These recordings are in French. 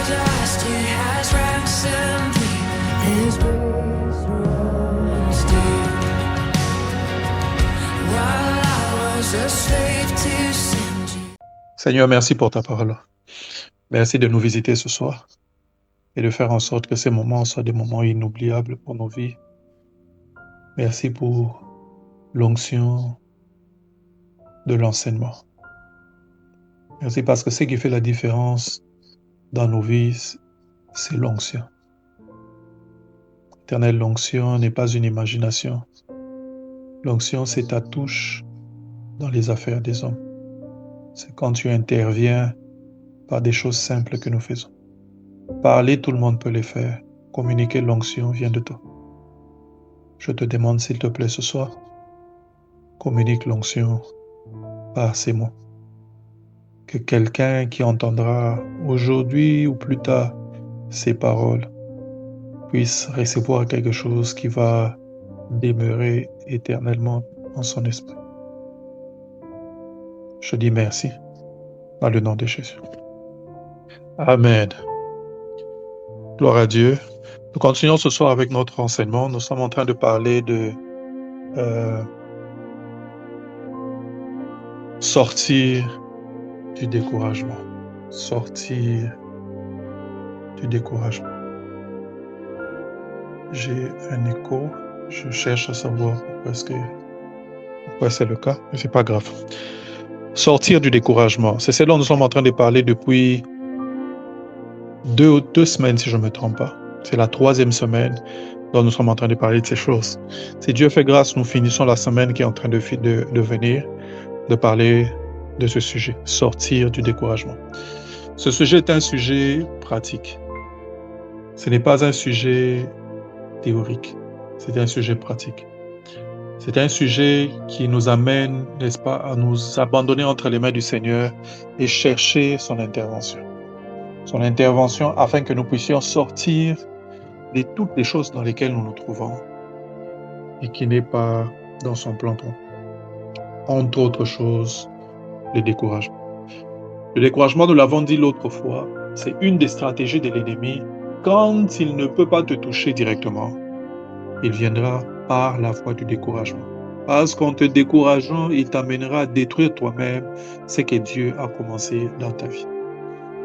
dust, it has ransomed me. His grace runs deep. While I was a slave to sin. Seigneur, merci pour ta parole. Merci de nous visiter ce soir et de faire en sorte que ces moments soient des moments inoubliables pour nos vies. Merci pour l'onction de l'enseignement. Merci parce que ce qui fait la différence dans nos vies, c'est l'onction. Éternel, l'onction n'est pas une imagination. L'onction, c'est ta touche dans les affaires des hommes. C'est quand tu interviens par des choses simples que nous faisons. Parler, tout le monde peut les faire. Communiquer, l'onction vient de toi. Je te demande, s'il te plaît, ce soir, communique l'onction par ces mots. Que quelqu'un qui entendra aujourd'hui ou plus tard ces paroles puisse recevoir quelque chose qui va demeurer éternellement en son esprit. Je dis merci dans le nom de Jésus. Amen. Gloire à Dieu. Nous continuons ce soir avec notre enseignement. Nous sommes en train de parler de sortir du découragement. Sortir du découragement. J'ai un écho. Je cherche à savoir pourquoi c'est le cas, mais c'est pas grave. Sortir du découragement. C'est ce dont nous sommes en train de parler depuis deux semaines, si je ne me trompe pas. C'est la 3e semaine dont nous sommes en train de parler de ces choses. Si Dieu fait grâce, nous finissons la semaine qui est en train de venir, de parler de ce sujet, sortir du découragement. Ce sujet est un sujet pratique. Ce n'est pas un sujet théorique, c'est un sujet pratique. C'est un sujet qui nous amène, n'est-ce pas, à nous abandonner entre les mains du Seigneur et chercher son intervention. Son intervention afin que nous puissions sortir de toutes les choses dans lesquelles nous nous trouvons et qui n'est pas dans son plan. Entre autres choses, le découragement. Le découragement, nous l'avons dit l'autre fois, c'est une des stratégies de l'ennemi. Quand il ne peut pas te toucher directement, il viendra par la voie du découragement. Parce qu'en te décourageant, il t'amènera à détruire toi-même ce que Dieu a commencé dans ta vie.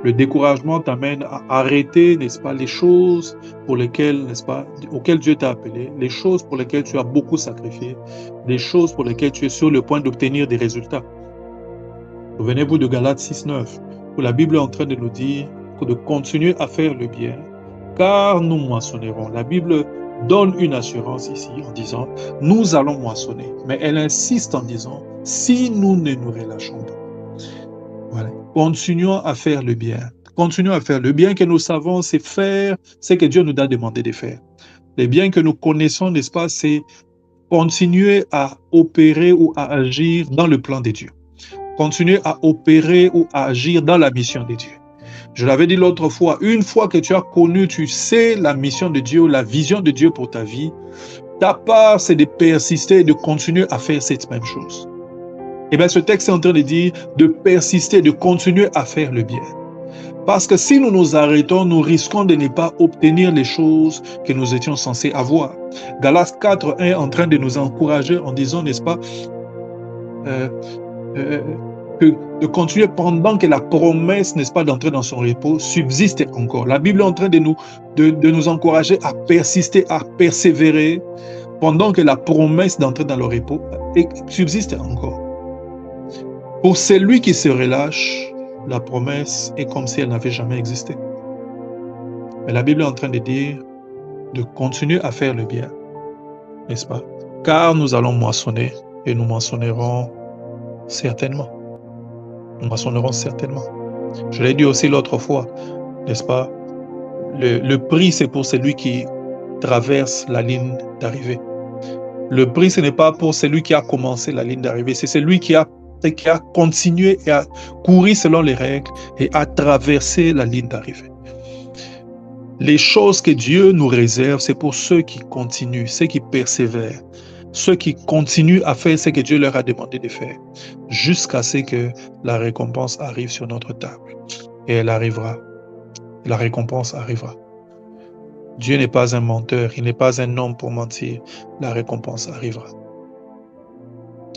Le découragement t'amène à arrêter, n'est-ce pas, les choses pour lesquelles, n'est-ce pas, auxquelles Dieu t'a appelé, les choses pour lesquelles tu as beaucoup sacrifié, les choses pour lesquelles tu es sur le point d'obtenir des résultats. Souvenez-vous de Galates 6:9, où la Bible est en train de nous dire de continuer à faire le bien, car nous moissonnerons. La Bible donne une assurance ici en disant, nous allons moissonner. Mais elle insiste en disant, si nous ne nous relâchons pas. Voilà. Continuons à faire le bien. Continuons à faire le bien que nous savons, c'est faire ce que Dieu nous a demandé de faire. Le bien que nous connaissons, n'est-ce pas, c'est continuer à opérer ou à agir dans le plan de Dieu. Continuer à opérer ou à agir dans la mission de Dieu. Je l'avais dit l'autre fois, une fois que tu as connu, tu sais la mission de Dieu, la vision de Dieu pour ta vie, ta part, c'est de persister et de continuer à faire cette même chose. Et bien, ce texte est en train de dire de persister, de continuer à faire le bien. Parce que si nous nous arrêtons, nous risquons de ne pas obtenir les choses que nous étions censés avoir. Galates 4:1 est en train de nous encourager en disant, n'est-ce pas, de continuer pendant que la promesse, n'est-ce pas, d'entrer dans son repos subsiste encore. La Bible est en train de nous encourager à persister, à persévérer pendant que la promesse d'entrer dans le repos subsiste encore. Pour celui qui se relâche, la promesse est comme si elle n'avait jamais existé. Mais la Bible est en train de dire de continuer à faire le bien, n'est-ce pas? Car nous allons moissonner et nous moissonnerons certainement. Nous moissonnerons certainement. Je l'ai dit aussi l'autre fois, n'est-ce pas? Le prix, c'est pour celui qui traverse la ligne d'arrivée. Le prix, ce n'est pas pour celui qui a commencé la ligne d'arrivée, c'est celui qui a continué et a couru selon les règles et a traversé la ligne d'arrivée. Les choses que Dieu nous réserve, c'est pour ceux qui continuent, ceux qui persévèrent, ceux qui continuent à faire ce que Dieu leur a demandé de faire, jusqu'à ce que la récompense arrive sur notre table. Et elle arrivera la récompense arrivera. Dieu n'est pas un menteur, il n'est pas un homme pour mentir. La récompense arrivera.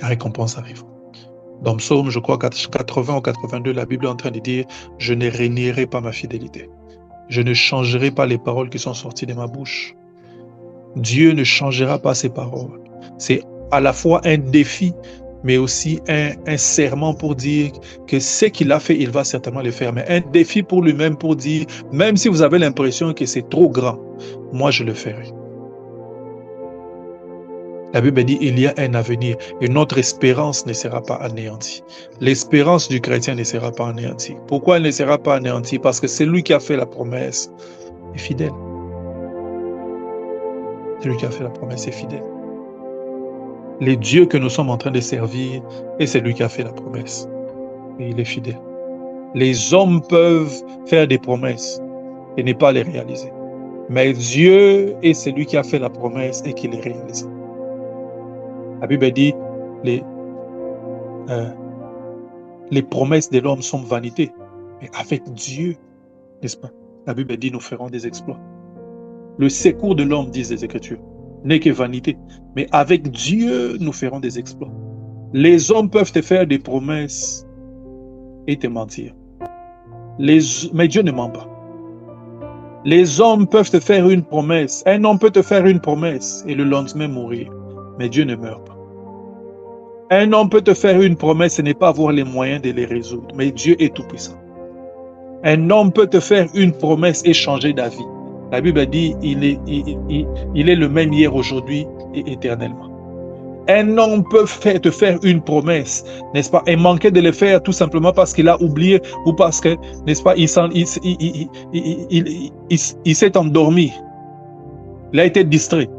La récompense arrivera. Dans Psaume, je crois, 80 ou 82, la Bible est en train de dire « Je ne rénierai pas ma fidélité. Je ne changerai pas les paroles qui sont sorties de ma bouche. » Dieu ne changera pas ses paroles. C'est à la fois un défi, mais aussi un serment pour dire que ce qu'il a fait, il va certainement le faire. Mais un défi pour lui-même pour dire, même si vous avez l'impression que c'est trop grand, moi je le ferai. La Bible dit, il y a un avenir et notre espérance ne sera pas anéantie. L'espérance du chrétien ne sera pas anéantie. Pourquoi elle ne sera pas anéantie? Parce que c'est lui qui a fait la promesse est fidèle. Celui qui a fait la promesse est fidèle. Les dieux que nous sommes en train de servir, et c'est lui qui a fait la promesse. Et il est fidèle. Les hommes peuvent faire des promesses et ne pas les réaliser. Mais Dieu est celui qui a fait la promesse et qui les réalise. La Bible dit, les promesses de l'homme sont vanité. Mais avec Dieu, n'est-ce pas? La Bible dit, nous ferons des exploits. Le secours de l'homme, disent les Écritures, n'est que vanité. Mais avec Dieu, nous ferons des exploits. Les hommes peuvent te faire des promesses et te mentir. Mais Dieu ne ment pas. Les hommes peuvent te faire une promesse. Un homme peut te faire une promesse et le lendemain mourir. Mais Dieu ne meurt pas. Un homme peut te faire une promesse et ne pas avoir les moyens de les résoudre. Mais Dieu est tout-puissant. Un homme peut te faire une promesse et changer d'avis. La Bible dit, il est le même hier, aujourd'hui et éternellement. Un homme peut te faire une promesse, n'est-ce pas, et manquer de le faire tout simplement parce qu'il a oublié ou parce que, n'est-ce pas, il s'est endormi. Il a été distrait.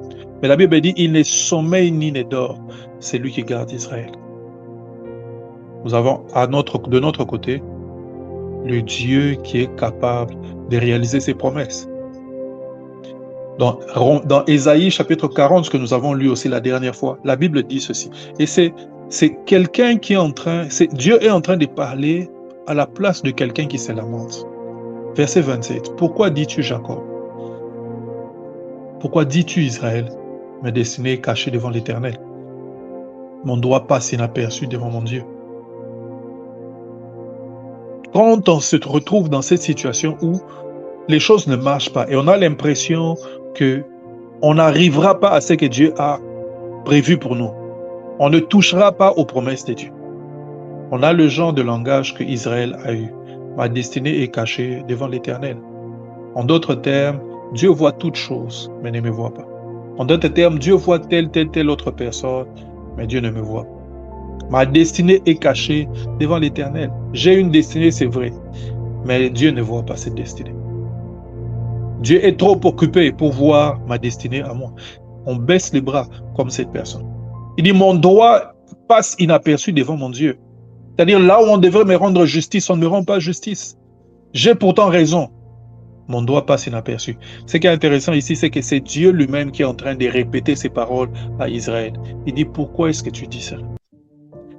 Mais la Bible dit, il ne sommeille ni ne dort. C'est lui qui garde Israël. Nous avons de notre côté le Dieu qui est capable de réaliser ses promesses. Dans Ésaïe chapitre 40, ce que nous avons lu aussi la dernière fois, la Bible dit ceci. Et c'est quelqu'un qui est Dieu est en train de parler à la place de quelqu'un qui se lamente. Verset 27. Pourquoi dis-tu Jacob? Pourquoi dis-tu Israël? Mes destinées cachées devant l'Éternel. Mon doigt passe inaperçu devant mon Dieu. Quand on se retrouve dans cette situation où les choses ne marchent pas et on a l'impression qu'on n'arrivera pas à ce que Dieu a prévu pour nous, on ne touchera pas aux promesses de Dieu. On a le genre de langage que Israël a eu. Ma destinée est cachée devant l'Éternel. En d'autres termes, Dieu voit toutes choses, mais ne me voit pas. En d'autres termes, Dieu voit telle autre personne, mais Dieu ne me voit pas. Ma destinée est cachée devant l'Éternel. J'ai une destinée, c'est vrai, mais Dieu ne voit pas cette destinée. Dieu est trop occupé pour voir ma destinée à moi. On baisse les bras comme cette personne. Il dit, mon droit passe inaperçu devant mon Dieu. C'est-à-dire, là où on devrait me rendre justice, on ne me rend pas justice. J'ai pourtant raison. Mon doigt passe inaperçu. Ce qui est intéressant ici, c'est que c'est Dieu lui-même qui est en train de répéter ces paroles à Israël. Il dit, pourquoi est-ce que tu dis ça?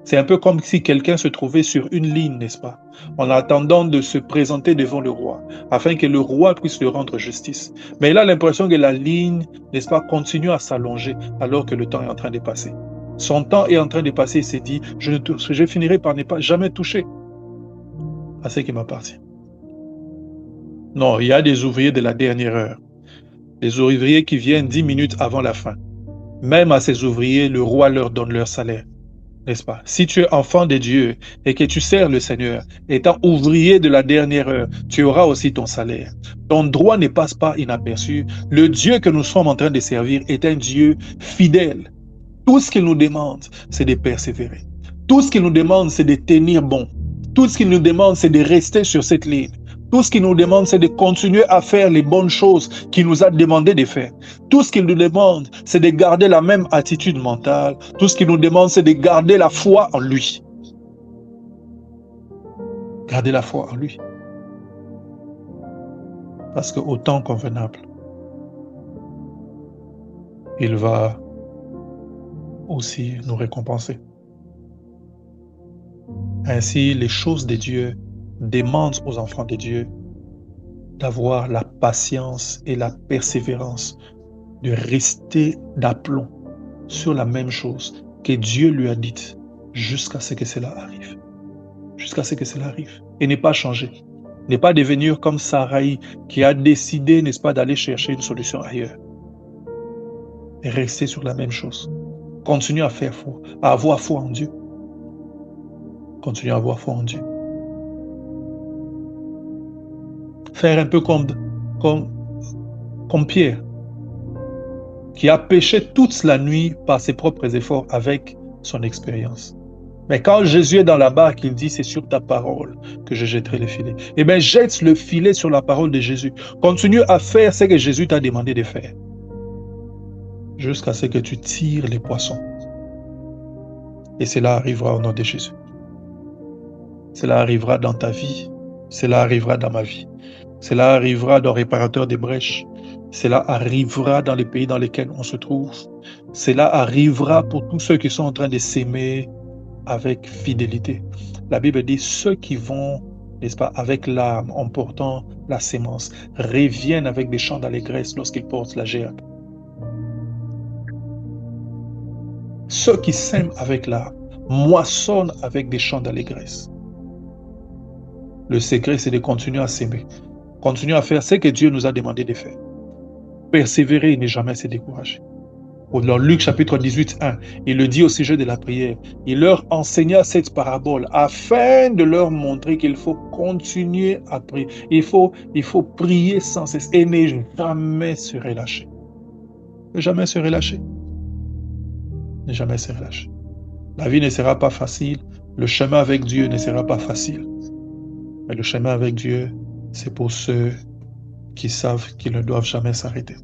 C'est un peu comme si quelqu'un se trouvait sur une ligne, n'est-ce pas? En attendant de se présenter devant le roi, afin que le roi puisse lui rendre justice. Mais il a l'impression que la ligne, n'est-ce pas, continue à s'allonger alors que le temps est en train de passer. Son temps est en train de passer, il s'est dit, je finirai par ne pas jamais toucher à ce qui m'appartient. Non, il y a des ouvriers de la dernière heure. Des ouvriers qui viennent 10 minutes avant la fin. Même à ces ouvriers, le roi leur donne leur salaire. N'est-ce pas? Si tu es enfant de Dieu et que tu sers le Seigneur, étant ouvrier de la dernière heure, tu auras aussi ton salaire. Ton droit ne passe pas inaperçu. Le Dieu que nous sommes en train de servir est un Dieu fidèle. Tout ce qu'il nous demande, c'est de persévérer. Tout ce qu'il nous demande, c'est de tenir bon. Tout ce qu'il nous demande, c'est de rester sur cette ligne. Tout ce qu'il nous demande, c'est de continuer à faire les bonnes choses qu'il nous a demandé de faire. Tout ce qu'il nous demande, c'est de garder la même attitude mentale. Tout ce qu'il nous demande, c'est de garder la foi en lui. Garder la foi en lui. Parce qu'au temps convenable, il va aussi nous récompenser. Ainsi, les choses de Dieu demandent aux enfants de Dieu d'avoir la patience et la persévérance, de rester d'aplomb sur la même chose que Dieu lui a dite jusqu'à ce que cela arrive. Jusqu'à ce que cela arrive. Et ne pas changer. Ne pas devenir comme Sarai qui a décidé, n'est-ce pas, d'aller chercher une solution ailleurs. Et rester sur la même chose. Continue à faire foi, à avoir foi en Dieu. Continue à avoir foi en Dieu. Faire un peu comme Pierre, qui a péché toute la nuit par ses propres efforts avec son expérience. Mais quand Jésus est dans la barque, il dit, c'est sur ta parole que je jetterai le filet. Eh bien, jette le filet sur la parole de Jésus. Continue à faire ce que Jésus t'a demandé de faire. Jusqu'à ce que tu tires les poissons. Et cela arrivera au nom de Jésus. Cela arrivera dans ta vie. Cela arrivera dans ma vie. Cela arrivera dans Réparateur des brèches. Cela arrivera dans les pays dans lesquels on se trouve. Cela arrivera pour tous ceux qui sont en train de s'aimer avec fidélité. La Bible dit, ceux qui vont, n'est-ce pas, avec l'âme en portant la sémence, reviennent avec des chants d'allégresse lorsqu'ils portent la gerbe. Ceux qui s'aiment avec l'âme moissonnent avec des chants d'allégresse. Le secret, c'est de continuer à s'aimer. Continuer à faire ce que Dieu nous a demandé de faire. Persévérer et ne jamais se décourager. Dans Luc chapitre 18, 1, il le dit au sujet de la prière. Il leur enseigna cette parabole afin de leur montrer qu'il faut continuer à prier. Il faut prier sans cesse et ne jamais se relâcher. Ne jamais se relâcher. Ne jamais se relâcher. La vie ne sera pas facile. Le chemin avec Dieu ne sera pas facile. Mais le chemin avec Dieu, c'est pour ceux qui savent qu'ils ne doivent jamais s'arrêter.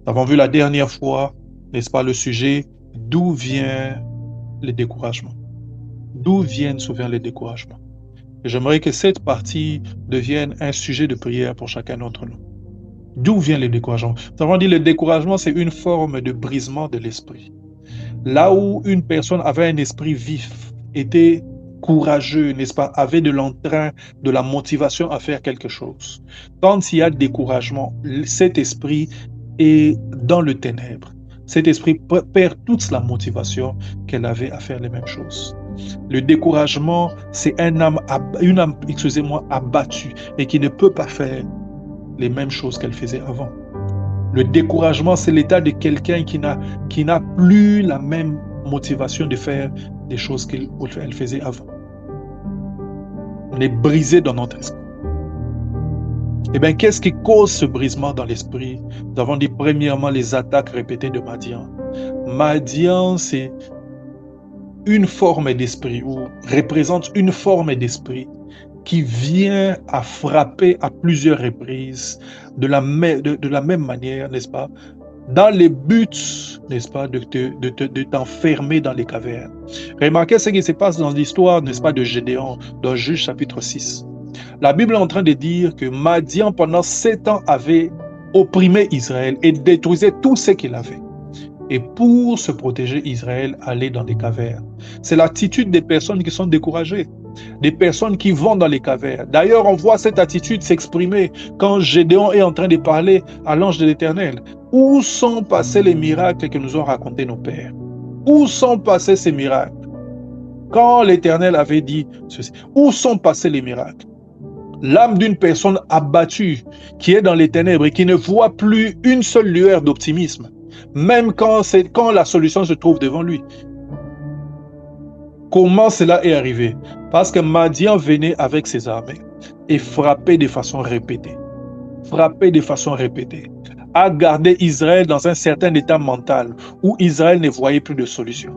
Nous avons vu la dernière fois, n'est-ce pas, le sujet d'où vient le découragement. D'où viennent souvent les découragements. Et j'aimerais que cette partie devienne un sujet de prière pour chacun d'entre nous. D'où vient le découragement? Nous avons dit que le découragement, c'est une forme de brisement de l'esprit. Là où une personne avait un esprit vif, était courageux, n'est-ce pas, avait de l'entrain, de la motivation à faire quelque chose. Quand il y a découragement, cet esprit est dans le ténèbre. Cet esprit perd toute la motivation qu'elle avait à faire les mêmes choses. Le découragement, c'est une âme abattue et qui ne peut pas faire les mêmes choses qu'elle faisait avant. Le découragement, c'est l'état de quelqu'un qui n'a plus la même motivation de faire des choses qu'elle faisait avant. On est brisé dans notre esprit. Eh bien, qu'est-ce qui cause ce brisement dans l'esprit? Nous avons dit premièrement les attaques répétées de Madian. Madian, c'est une forme d'esprit ou représente une forme d'esprit qui vient à frapper à plusieurs reprises de la même manière, n'est-ce pas, dans les buts, n'est-ce pas, de t'enfermer dans les cavernes. Remarquez ce qui se passe dans l'histoire, n'est-ce pas, de Gédéon, dans Juge chapitre 6. La Bible est en train de dire que Madian, pendant 7 ans, avait opprimé Israël et détruisait tout ce qu'il avait. Et pour se protéger, Israël allait dans les cavernes. C'est l'attitude des personnes qui sont découragées, des personnes qui vont dans les cavernes. D'ailleurs, on voit cette attitude s'exprimer quand Gédéon est en train de parler à l'ange de l'Éternel. Où sont passés les miracles que nous ont racontés nos pères? Où sont passés ces miracles? Quand l'Éternel avait dit ceci, où sont passés les miracles? L'âme d'une personne abattue qui est dans les ténèbres et qui ne voit plus une seule lueur d'optimisme, même quand la solution se trouve devant lui. Comment cela est arrivé? Parce que Madian venait avec ses armées et frappait de façon répétée. A gardé Israël dans un certain état mental où Israël ne voyait plus de solution.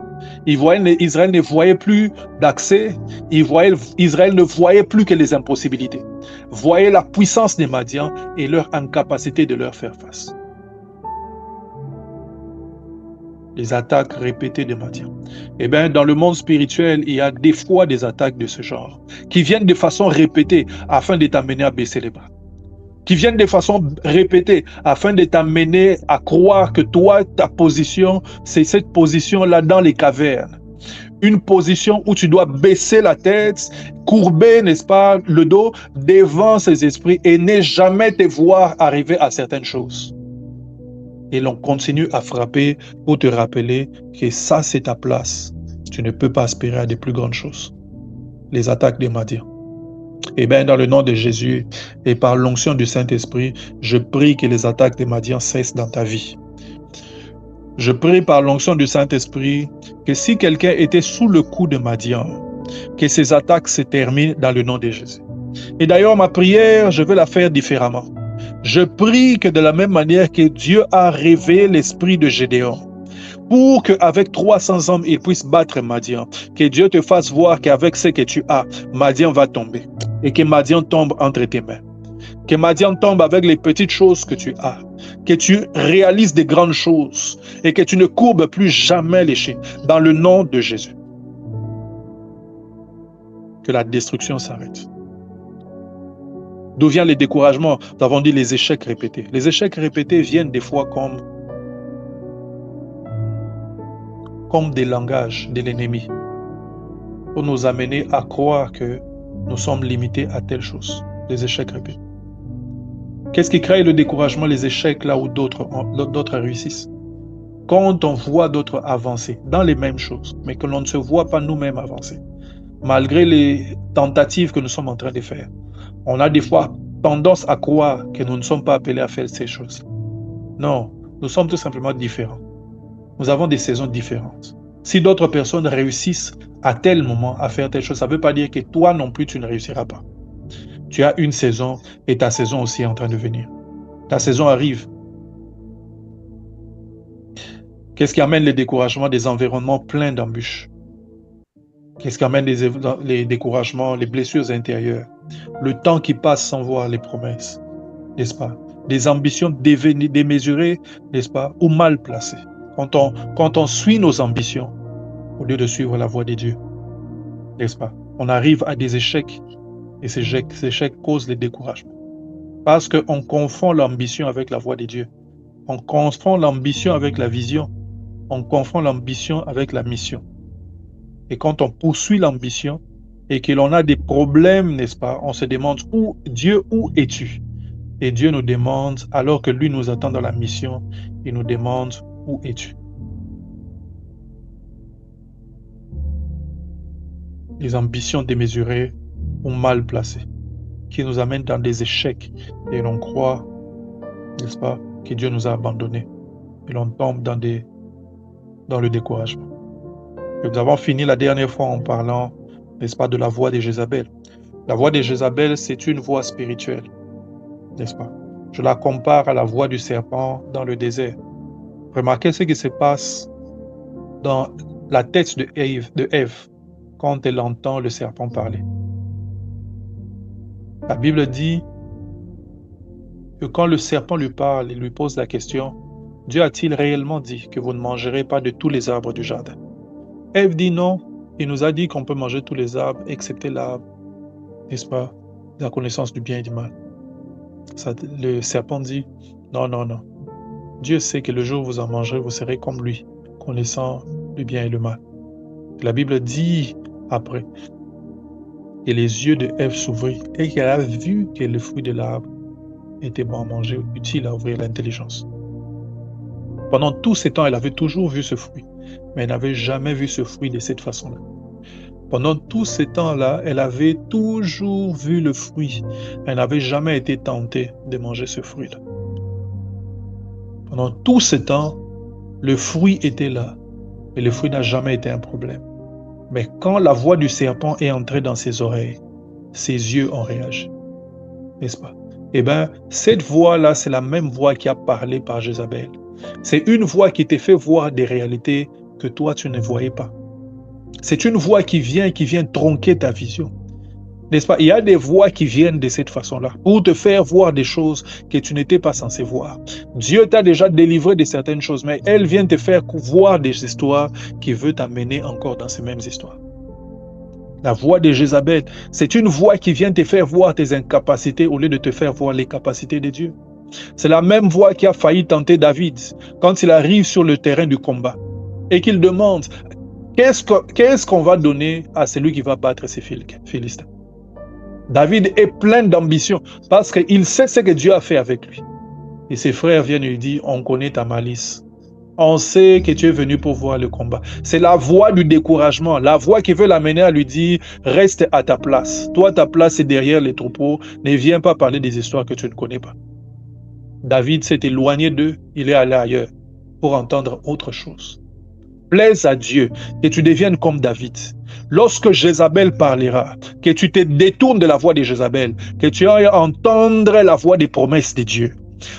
Israël ne voyait plus d'accès. Israël ne voyait plus que les impossibilités. Voyait la puissance des Madians et leur incapacité de leur faire face. Les attaques répétées de Madian. Eh bien, dans le monde spirituel, il y a des fois des attaques de ce genre qui viennent de façon répétée afin de t'amener à baisser les bras. Qui viennent de façon répétée afin de t'amener à croire que toi, ta position, c'est cette position-là dans les cavernes. une position où tu dois baisser la tête, courber, n'est-ce pas, le dos devant ces esprits et ne jamais te voir arriver à certaines choses. Et l'on continue à frapper pour te rappeler que ça, c'est ta place. Tu ne peux pas aspirer à de plus grandes choses. Les attaques des Madians. Eh bien, dans le nom de Jésus et par l'onction du Saint-Esprit, je prie que les attaques des Madians cessent dans ta vie. Je prie par l'onction du Saint-Esprit que si quelqu'un était sous le coup de Madian, que ces attaques se terminent dans le nom de Jésus. Et d'ailleurs, ma prière, je veux la faire différemment. Je prie que de la même manière que Dieu a réveillé l'esprit de Gédéon, pour qu'avec 300 hommes, il puisse battre Madian, que Dieu te fasse voir qu'avec ce que tu as, Madian va tomber, et que Madian tombe entre tes mains. Que Madian tombe avec les petites choses que tu as, que tu réalises des grandes choses, et que tu ne courbes plus jamais les chines, dans le nom de Jésus. Que la destruction s'arrête. D'où vient le découragement? Nous avons dit les échecs répétés. Les échecs répétés viennent des fois comme des langages de l'ennemi pour nous amener à croire que nous sommes limités à telle chose. Les échecs répétés. Qu'est-ce qui crée le découragement? Les échecs là où d'autres réussissent. Quand on voit d'autres avancer dans les mêmes choses, mais que l'on ne se voit pas nous-mêmes avancer, malgré les tentatives que nous sommes en train de faire, on a des fois tendance à croire que nous ne sommes pas appelés à faire ces choses. Non, nous sommes tout simplement différents. Nous avons des saisons différentes. Si d'autres personnes réussissent à tel moment à faire telle chose, ça ne veut pas dire que toi non plus tu ne réussiras pas. Tu as une saison et ta saison aussi est en train de venir. Ta saison arrive. Qu'est-ce qui amène les découragements? Des environnements pleins d'embûches. Qu'est-ce qui amène les découragements, les blessures intérieures? Le temps qui passe sans voir les promesses, n'est-ce pas? Des ambitions démesurées, n'est-ce pas? Ou mal placées. Quand on suit nos ambitions, au lieu de suivre la voie de Dieu, n'est-ce pas? On arrive à des échecs, et ces échecs causent les découragements. Parce qu'on confond l'ambition avec la voie de Dieu. On confond l'ambition avec la vision. On confond l'ambition avec la mission. Et quand on poursuit l'ambition et que l'on a des problèmes, n'est-ce pas, on se demande Dieu, où es-tu? Et Dieu nous demande, alors que lui nous attend dans la mission, il nous demande, où es-tu? Les ambitions démesurées ou mal placées, qui nous amènent dans des échecs et l'on croit, n'est-ce pas, que Dieu nous a abandonnés. Et l'on tombe dans le découragement. Et nous avons fini la dernière fois en parlant, n'est-ce pas, de la voix de Jézabel. La voix de Jézabel, c'est une voix spirituelle, n'est-ce pas? Je la compare à la voix du serpent dans le désert. Remarquez ce qui se passe dans la tête de Ève quand elle entend le serpent parler. La Bible dit que quand le serpent lui parle et lui pose la question, Dieu a-t-il réellement dit que vous ne mangerez pas de tous les arbres du jardin? Ève dit non, il nous a dit qu'on peut manger tous les arbres, excepté l'arbre, n'est-ce pas, la connaissance du bien et du mal. Le serpent dit, non. Dieu sait que le jour où vous en mangerez, vous serez comme lui, connaissant le bien et le mal. La Bible dit après, et les yeux de Ève s'ouvrirent, et qu'elle a vu que le fruit de l'arbre était bon à manger, utile à ouvrir l'intelligence. Pendant tout ce temps, elle avait toujours vu ce fruit, mais elle n'avait jamais vu ce fruit de cette façon-là. Pendant tout ce temps-là, elle avait toujours vu le fruit. Elle n'avait jamais été tentée de manger ce fruit-là. Pendant tout ce temps, le fruit était là, et le fruit n'a jamais été un problème. Mais quand la voix du serpent est entrée dans ses oreilles, ses yeux ont réagi. N'est-ce pas? Eh bien, cette voix-là, c'est la même voix qui a parlé par Jézabel. C'est une voix qui t'a fait voir des réalités que toi, tu ne voyais pas. C'est une voix qui vient tronquer ta vision. N'est-ce pas? Il y a des voix qui viennent de cette façon-là pour te faire voir des choses que tu n'étais pas censé voir. Dieu t'a déjà délivré de certaines choses, mais elle vient te faire voir des histoires qui veulent t'amener encore dans ces mêmes histoires. La voix de Jézabel, c'est une voix qui vient te faire voir tes incapacités au lieu de te faire voir les capacités de Dieu. C'est la même voix qui a failli tenter David quand il arrive sur le terrain du combat et qu'il demande Qu'est-ce qu'on va donner à celui qui va battre ces Philistins? David est plein d'ambition parce qu'il sait ce que Dieu a fait avec lui. Et ses frères viennent lui dire, on connaît ta malice. On sait que tu es venu pour voir le combat. C'est la voix du découragement, la voix qui veut l'amener à lui dire, reste à ta place. Toi, ta place est derrière les troupeaux. Ne viens pas parler des histoires que tu ne connais pas. David s'est éloigné d'eux, il est allé ailleurs pour entendre autre chose. Plaise à Dieu que tu deviennes comme David. Lorsque Jézabel parlera, que tu te détournes de la voix de Jézabel, que tu ailles entendre la voix des promesses de Dieu.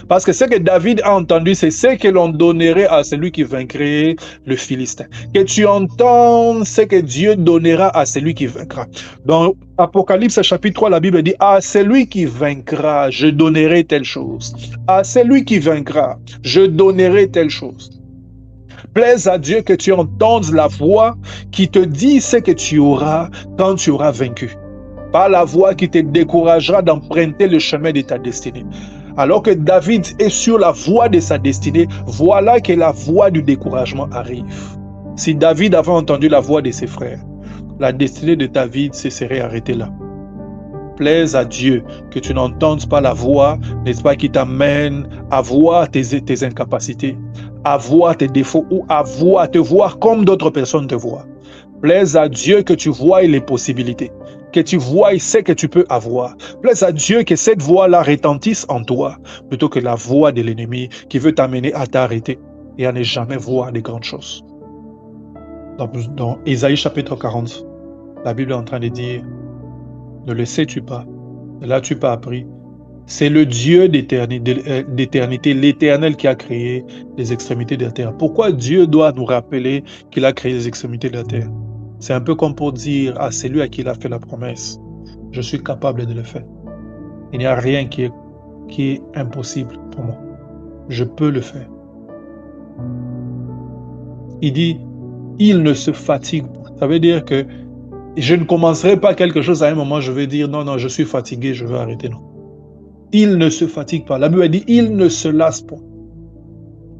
Parce que ce que David a entendu, c'est ce que l'on donnerait à celui qui vaincrait le Philistin. Que tu entendes ce que Dieu donnera à celui qui vaincra. Dans Apocalypse chapitre 3, la Bible dit, à celui qui vaincra, je donnerai telle chose. À celui qui vaincra, je donnerai telle chose. Plaise à Dieu que tu entendes la voix qui te dit ce que tu auras quand tu auras vaincu. Pas la voix qui te découragera d'emprunter le chemin de ta destinée. Alors que David est sur la voie de sa destinée, voilà que la voie du découragement arrive. Si David avait entendu la voix de ses frères, la destinée de David se serait arrêtée là. Plaise à Dieu que tu n'entendes pas la voix, n'est-ce pas, qui t'amène à voir tes incapacités, à voir tes défauts ou à te voir comme d'autres personnes te voient. Plaise à Dieu que tu vois les possibilités, que tu vois ce que tu peux avoir. Plaise à Dieu que cette voix-là retentisse en toi, plutôt que la voix de l'ennemi qui veut t'amener à t'arrêter et à ne jamais voir de grandes choses. Dans Ésaïe chapitre 40, la Bible est en train de dire, ne le sais-tu pas, ne l'as-tu pas appris? C'est le Dieu d'éternité, l'Éternel qui a créé les extrémités de la terre. Pourquoi Dieu doit nous rappeler qu'il a créé les extrémités de la terre? C'est un peu comme pour dire à celui à qui il a fait la promesse, je suis capable de le faire. Il n'y a rien qui est impossible pour moi. Je peux le faire. Il dit, il ne se fatigue pas. Ça veut dire que je ne commencerai pas quelque chose à un moment, je vais dire, non, je suis fatigué, je veux arrêter, non. Il ne se fatigue pas. La Bible dit, il ne se lasse pas.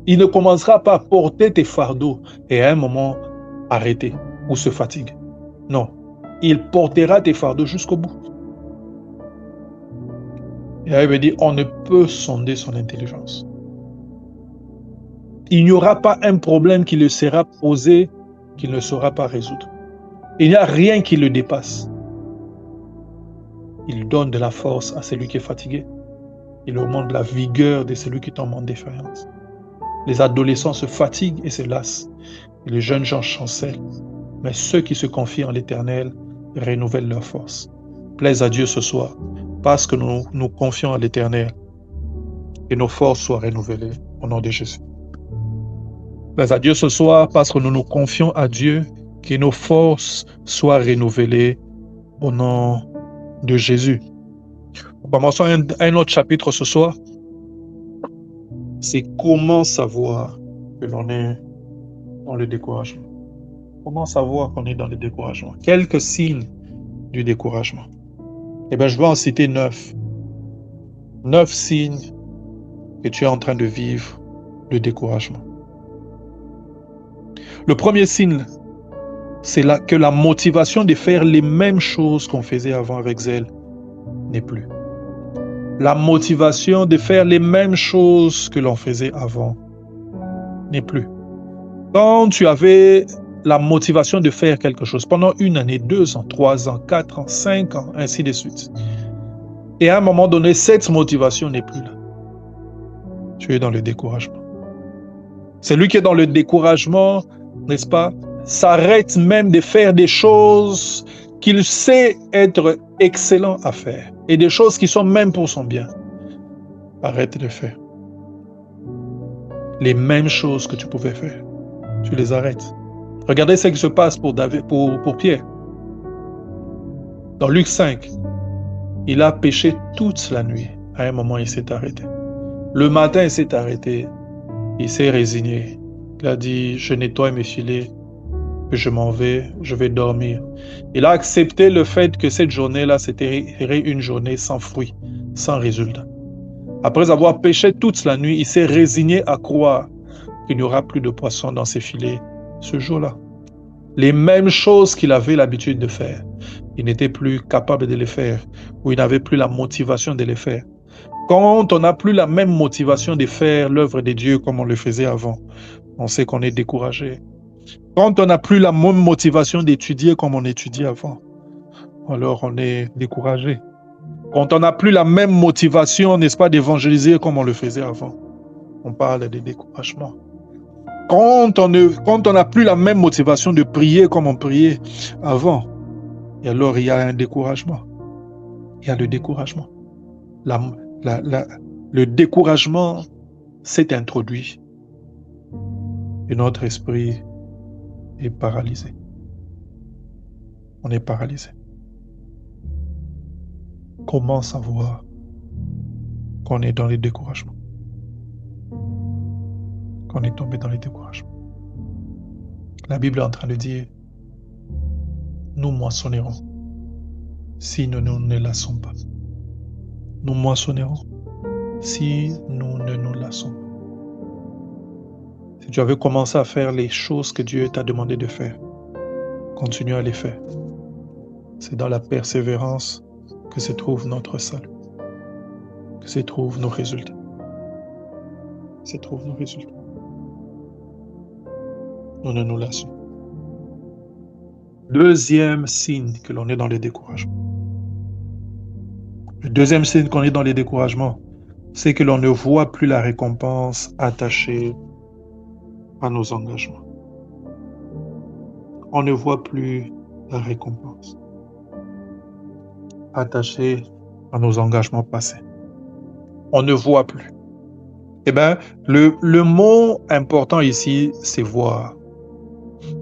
Il ne commencera pas à porter tes fardeaux et à un moment arrêter ou se fatigue. Non, il portera tes fardeaux jusqu'au bout. Et la Bible dit, on ne peut sonder son intelligence. Il n'y aura pas un problème qui lui sera posé qu'il ne saura pas résoudre. Il n'y a rien qui le dépasse. Il donne de la force à celui qui est fatigué. Il augmente la vigueur de celui qui tombe en défaillance. Les adolescents se fatiguent et se lassent. Et les jeunes gens chancellent. Mais ceux qui se confient en l'Éternel renouvellent leur force. Plaise à Dieu ce soir, parce que nous nous confions à l'Éternel. Et nos forces soient renouvelées au nom de Jésus. Plaise à Dieu ce soir, parce que nous nous confions à Dieu, que nos forces soient renouvelées au nom de Jésus. Commençons un autre chapitre ce soir. C'est comment savoir que l'on est dans le découragement. Comment savoir qu'on est dans le découragement? Quelques signes du découragement. Eh bien, je vais en citer 9. 9 signes que tu es en train de vivre le découragement. Le premier signe, c'est que la motivation de faire les mêmes choses qu'on faisait avant avec zèle n'est plus. La motivation de faire les mêmes choses que l'on faisait avant n'est plus. Quand tu avais la motivation de faire quelque chose pendant 1 année, 2 ans, 3 ans, 4 ans, 5 ans, ainsi de suite, et à un moment donné, cette motivation n'est plus là. Tu es dans le découragement. Celui qui est dans le découragement, n'est-ce pas, s'arrête même de faire des choses qu'il sait être excellent à faire et des choses qui sont même pour son bien. Arrête de faire. Les mêmes choses que tu pouvais faire, tu les arrêtes. Regardez ce qui se passe pour Pierre. Dans Luc 5, il a péché toute la nuit. À un moment, il s'est arrêté. Le matin, il s'est arrêté. Il s'est résigné. Il a dit, je nettoie mes filets, je m'en vais, je vais dormir. Il a accepté le fait que cette journée-là, c'était une journée sans fruit, sans résultat. Après avoir péché toute la nuit, il s'est résigné à croire qu'il n'y aura plus de poissons dans ses filets ce jour-là. Les mêmes choses qu'il avait l'habitude de faire. Il n'était plus capable de les faire, ou il n'avait plus la motivation de les faire. Quand on n'a plus la même motivation de faire l'œuvre de Dieu comme on le faisait avant, on sait qu'on est découragé. Quand on n'a plus la même motivation d'étudier comme on étudiait avant, alors on est découragé. Quand on n'a plus la même motivation, n'est-ce pas, d'évangéliser comme on le faisait avant, on parle de découragement. Quand on n'a plus la même motivation de prier comme on priait avant, et alors il y a un découragement. Il y a le découragement. Le découragement s'est introduit et notre esprit est paralysé. On est paralysé. Comment savoir qu'on est dans les découragements? Qu'on est tombé dans les découragements. La Bible est en train de dire, nous moissonnerons si nous ne lassons pas. Nous moissonnerons si nous ne nous lassons pas. Si tu avais commencé à faire les choses que Dieu t'a demandé de faire, continue à les faire. C'est dans la persévérance que se trouve notre salut, que se trouvent nos résultats. Se trouvent nos résultats. Nous ne nous lassons. Deuxième signe que l'on est dans le découragement. Le deuxième signe qu'on est dans les découragements, c'est que l'on ne voit plus la récompense attachée à nos engagements. On ne voit plus la récompense attachée à nos engagements passés. On ne voit plus. Eh bien, le mot important ici, c'est voir.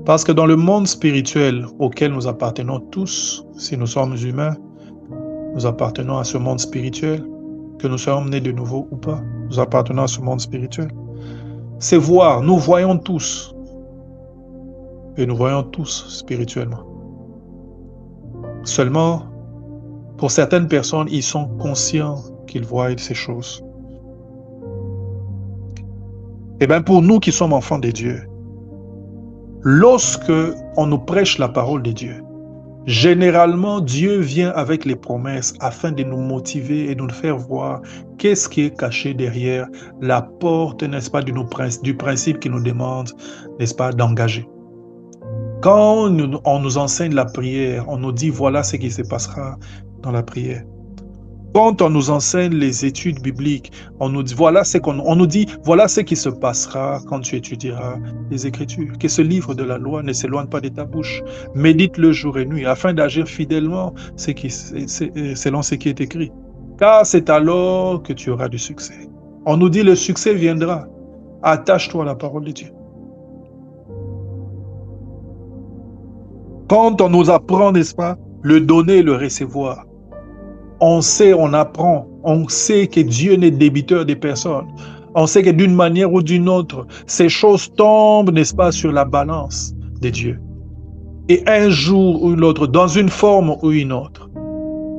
Parce que dans le monde spirituel auquel nous appartenons tous, si nous sommes humains, nous appartenons à ce monde spirituel, que nous soyons nés de nouveau ou pas, nous appartenons à ce monde spirituel. C'est voir, nous voyons tous, et nous voyons tous spirituellement. Seulement, pour certaines personnes, ils sont conscients qu'ils voient ces choses. Eh bien, pour nous qui sommes enfants de Dieu, lorsque on nous prêche la parole de Dieu, généralement, Dieu vient avec les promesses afin de nous motiver et de nous faire voir qu'est-ce qui est caché derrière la porte, n'est-ce pas, du principe qui nous demande, n'est-ce pas, d'engager. Quand on nous enseigne la prière, on nous dit voilà ce qui se passera dans la prière. Quand on nous enseigne les études bibliques, on nous dit voilà ce qui se passera quand tu étudieras les Écritures. Que ce livre de la loi ne s'éloigne pas de ta bouche. Médite-le jour et nuit afin d'agir fidèlement selon ce qui est écrit. Car c'est alors que tu auras du succès. On nous dit le succès viendra. Attache-toi à la parole de Dieu. Quand on nous apprend, n'est-ce pas, le donner et le recevoir, on sait, on apprend, on sait que Dieu n'est débiteur des personnes. On sait que d'une manière ou d'une autre, ces choses tombent, n'est-ce pas, sur la balance de Dieu. Et un jour ou l'autre, dans une forme ou une autre,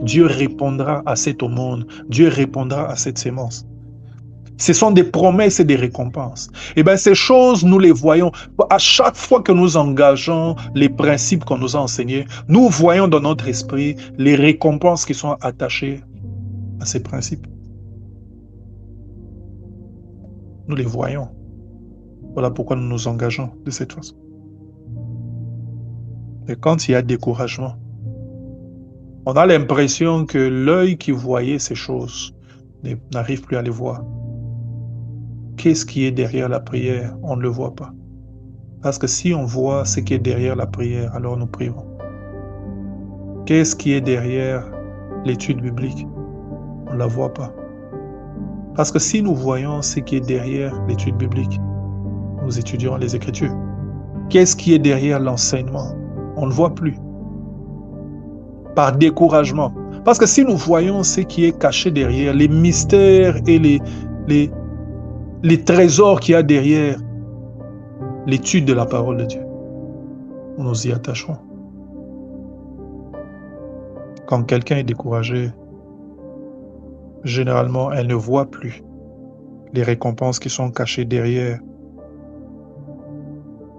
Dieu répondra à cette aumône, Dieu répondra à cette sémence. Ce sont des promesses et des récompenses. Et bien, ces choses, nous les voyons. À chaque fois que nous engageons les principes qu'on nous a enseignés, nous voyons dans notre esprit les récompenses qui sont attachées à ces principes. Nous les voyons. Voilà pourquoi nous nous engageons de cette façon. Et quand il y a découragement, on a l'impression que l'œil qui voyait ces choses n'arrive plus à les voir. Qu'est-ce qui est derrière la prière? On ne le voit pas. Parce que si on voit ce qui est derrière la prière, alors nous prierons. Qu'est-ce qui est derrière l'étude biblique? On ne la voit pas. Parce que si nous voyons ce qui est derrière l'étude biblique, nous étudierons les Écritures. Qu'est-ce qui est derrière l'enseignement? On ne le voit plus. Par découragement. Parce que si nous voyons ce qui est caché derrière, les mystères et les trésors qu'il y a derrière l'étude de la parole de Dieu, nous y attacherons. Quand quelqu'un est découragé, généralement, elle ne voit plus les récompenses qui sont cachées derrière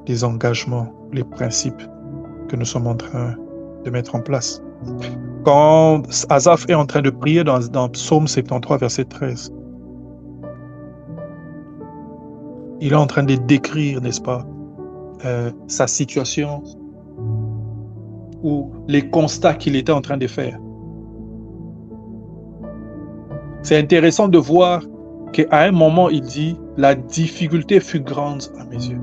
les engagements, les principes que nous sommes en train de mettre en place. Quand Asaph est en train de prier dans Psaume 73, verset 13, il est en train de décrire, n'est-ce pas, sa situation ou les constats qu'il était en train de faire. C'est intéressant de voir qu'à un moment, il dit « La difficulté fut grande à mes yeux ».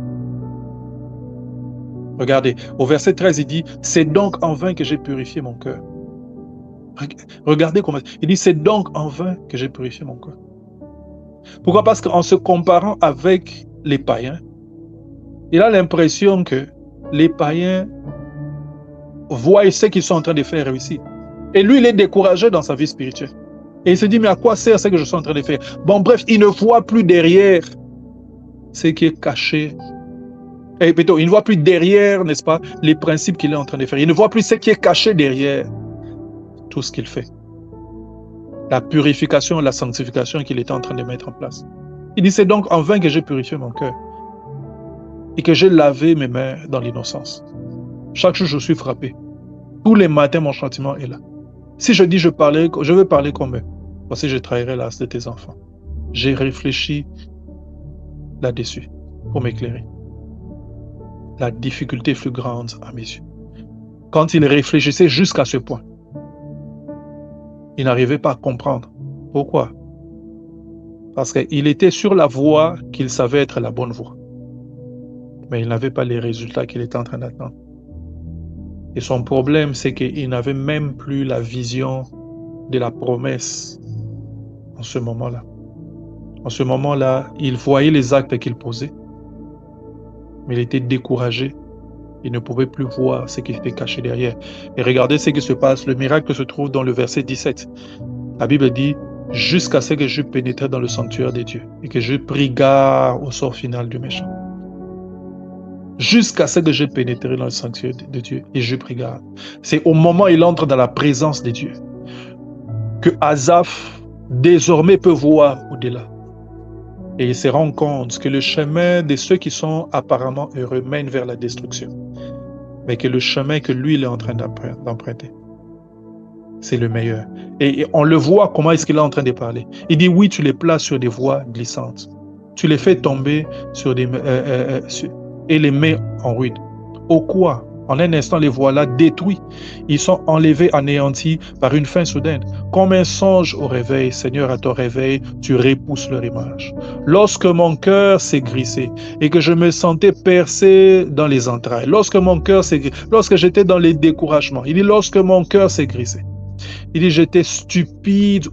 Regardez, au verset 13, il dit « C'est donc en vain que j'ai purifié mon cœur ». Regardez comment il dit « C'est donc en vain que j'ai purifié mon cœur ». Pourquoi? Parce qu'en se comparant avec les païens, il a l'impression que les païens voient ce qu'ils sont en train de faire réussir. Et lui, il est découragé dans sa vie spirituelle. Et il se dit, mais à quoi sert ce que je suis en train de faire? Bon, bref, il ne voit plus derrière ce qui est caché. Et plutôt, il ne voit plus derrière, n'est-ce pas, les principes qu'il est en train de faire. Il ne voit plus ce qui est caché derrière tout ce qu'il fait. La purification, la sanctification qu'il était en train de mettre en place. Il dit, c'est donc en vain que j'ai purifié mon cœur et que j'ai lavé mes mains dans l'innocence. Chaque jour, je suis frappé. Tous les matins, mon châtiment est là. Si je dis je veux parler comme eux, voici, je trahirai l'as de tes enfants. J'ai réfléchi là-dessus pour m'éclairer. La difficulté fut grande à mes yeux. Quand il réfléchissait jusqu'à ce point, il n'arrivait pas à comprendre. Pourquoi? Parce qu'il était sur la voie qu'il savait être la bonne voie. Mais il n'avait pas les résultats qu'il était en train d'attendre. Et son problème, c'est qu'il n'avait même plus la vision de la promesse en ce moment-là. En ce moment-là, il voyait les actes qu'il posait, mais il était découragé. Il ne pouvait plus voir ce qui était caché derrière. Et regardez ce qui se passe. Le miracle se trouve dans le verset 17. La Bible dit « Jusqu'à ce que je pénètre dans le sanctuaire de Dieu et que je prie garde au sort final du méchant. » Jusqu'à ce que j'ai pénétré dans le sanctuaire de Dieu et je prie garde. C'est au moment où il entre dans la présence de Dieu que Asaph désormais peut voir au-delà. Et il se rend compte que le chemin de ceux qui sont apparemment heureux mène vers la destruction. Mais que le chemin que lui, il est en train d'emprunter, c'est le meilleur. Et on le voit comment est-ce qu'il est en train de parler. Il dit, oui, tu les places sur des voies glissantes. Tu les fais tomber sur des... et les mets en ruine. Au quoi? En un instant, les voilà détruits. Ils sont enlevés, anéantis par une fin soudaine. Comme un songe au réveil, Seigneur, à ton réveil, tu repousses leur image. Lorsque mon cœur s'est grissé et que je me sentais percé dans les entrailles, lorsque j'étais dans les découragements, il dit, lorsque mon cœur s'est grissé, il dit, j'étais stupide,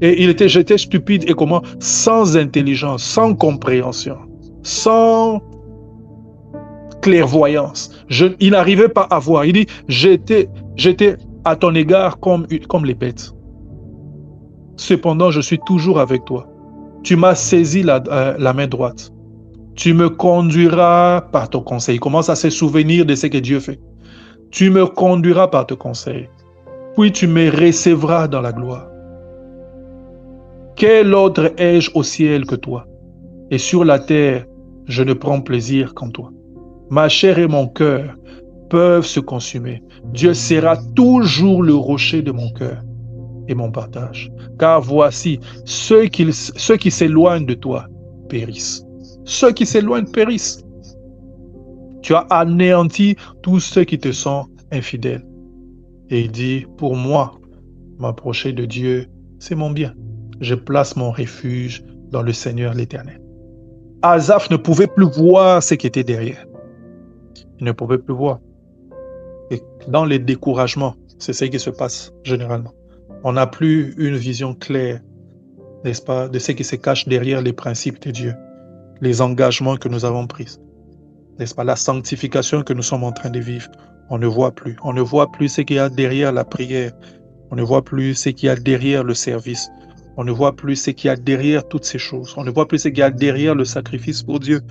j'étais stupide et comment? Sans intelligence, sans compréhension, sans clairvoyance. Il n'arrivait pas à voir. Il dit, j'étais à ton égard comme les bêtes. Cependant, je suis toujours avec toi. Tu m'as saisi la main droite. Tu me conduiras par ton conseil. Il commence à se souvenir de ce que Dieu fait. Tu me conduiras par ton conseil. Puis tu me recevras dans la gloire. Quel autre ai-je au ciel que toi? Et sur la terre, je ne prends plaisir qu'en toi. Ma chair et mon cœur peuvent se consumer. Dieu sera toujours le rocher de mon cœur et mon partage. Car voici, ceux qui s'éloignent de toi périssent. Ceux qui s'éloignent périssent. Tu as anéanti tous ceux qui te sont infidèles. Et il dit, pour moi, m'approcher de Dieu, c'est mon bien. Je place mon refuge dans le Seigneur l'Éternel. Asaph ne pouvait plus voir ce qui était derrière. Il ne pouvait plus voir. Et dans les découragements, c'est ce qui se passe généralement. On n'a plus une vision claire, n'est-ce pas, de ce qui se cache derrière les principes de Dieu, les engagements que nous avons pris, n'est-ce pas, la sanctification que nous sommes en train de vivre. On ne voit plus. On ne voit plus ce qu'il y a derrière la prière. On ne voit plus ce qu'il y a derrière le service. On ne voit plus ce qu'il y a derrière toutes ces choses. On ne voit plus ce qu'il y a derrière le sacrifice pour Dieu.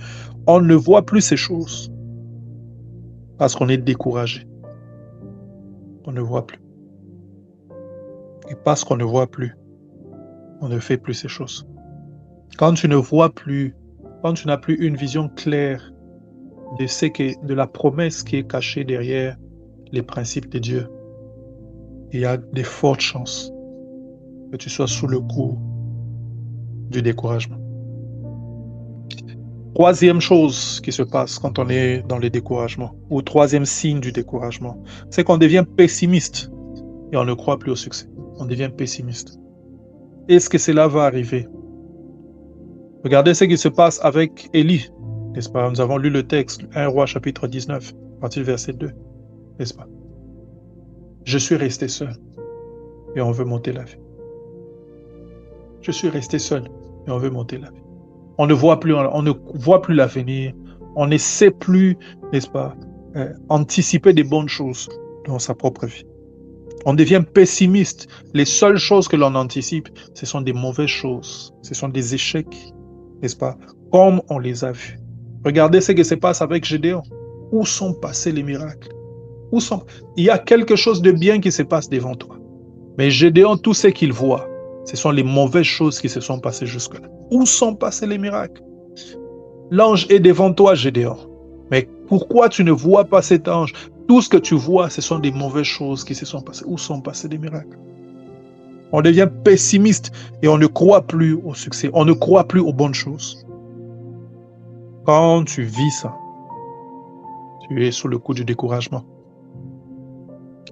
On ne voit plus ces choses. Parce qu'on est découragé. On ne voit plus. Et parce qu'on ne voit plus, on ne fait plus ces choses. Quand tu ne vois plus, quand tu n'as plus une vision claire de la promesse qui est cachée derrière les principes de Dieu, il y a de fortes chances que tu sois sous le coup du découragement. Troisième chose qui se passe quand on est dans le découragement, ou troisième signe du découragement, c'est qu'on devient pessimiste et on ne croit plus au succès. On devient pessimiste. Est-ce que cela va arriver? Regardez ce qui se passe avec Élie, n'est-ce pas? Nous avons lu le texte, 1 Roi chapitre 19, à partir du verset 2, n'est-ce pas? Je suis resté seul et on veut monter la vie. Je suis resté seul et on veut monter la vie. On ne voit plus l'avenir, on ne sait plus, n'est-ce pas, anticiper des bonnes choses dans sa propre vie. On devient pessimiste. Les seules choses que l'on anticipe, ce sont des mauvaises choses, ce sont des échecs, n'est-ce pas, comme on les a vus. Regardez ce qui se passe avec Gédéon. Où sont passés les miracles? Il y a quelque chose de bien qui se passe devant toi. Mais Gédéon, tout ce qu'il voit, ce sont les mauvaises choses qui se sont passées jusque-là. Où sont passés les miracles? L'ange est devant toi, Gédéon. Mais pourquoi tu ne vois pas cet ange? Tout ce que tu vois, ce sont des mauvaises choses qui se sont passées. Où sont passés les miracles? On devient pessimiste et on ne croit plus au succès. On ne croit plus aux bonnes choses. Quand tu vis ça, tu es sous le coup du découragement.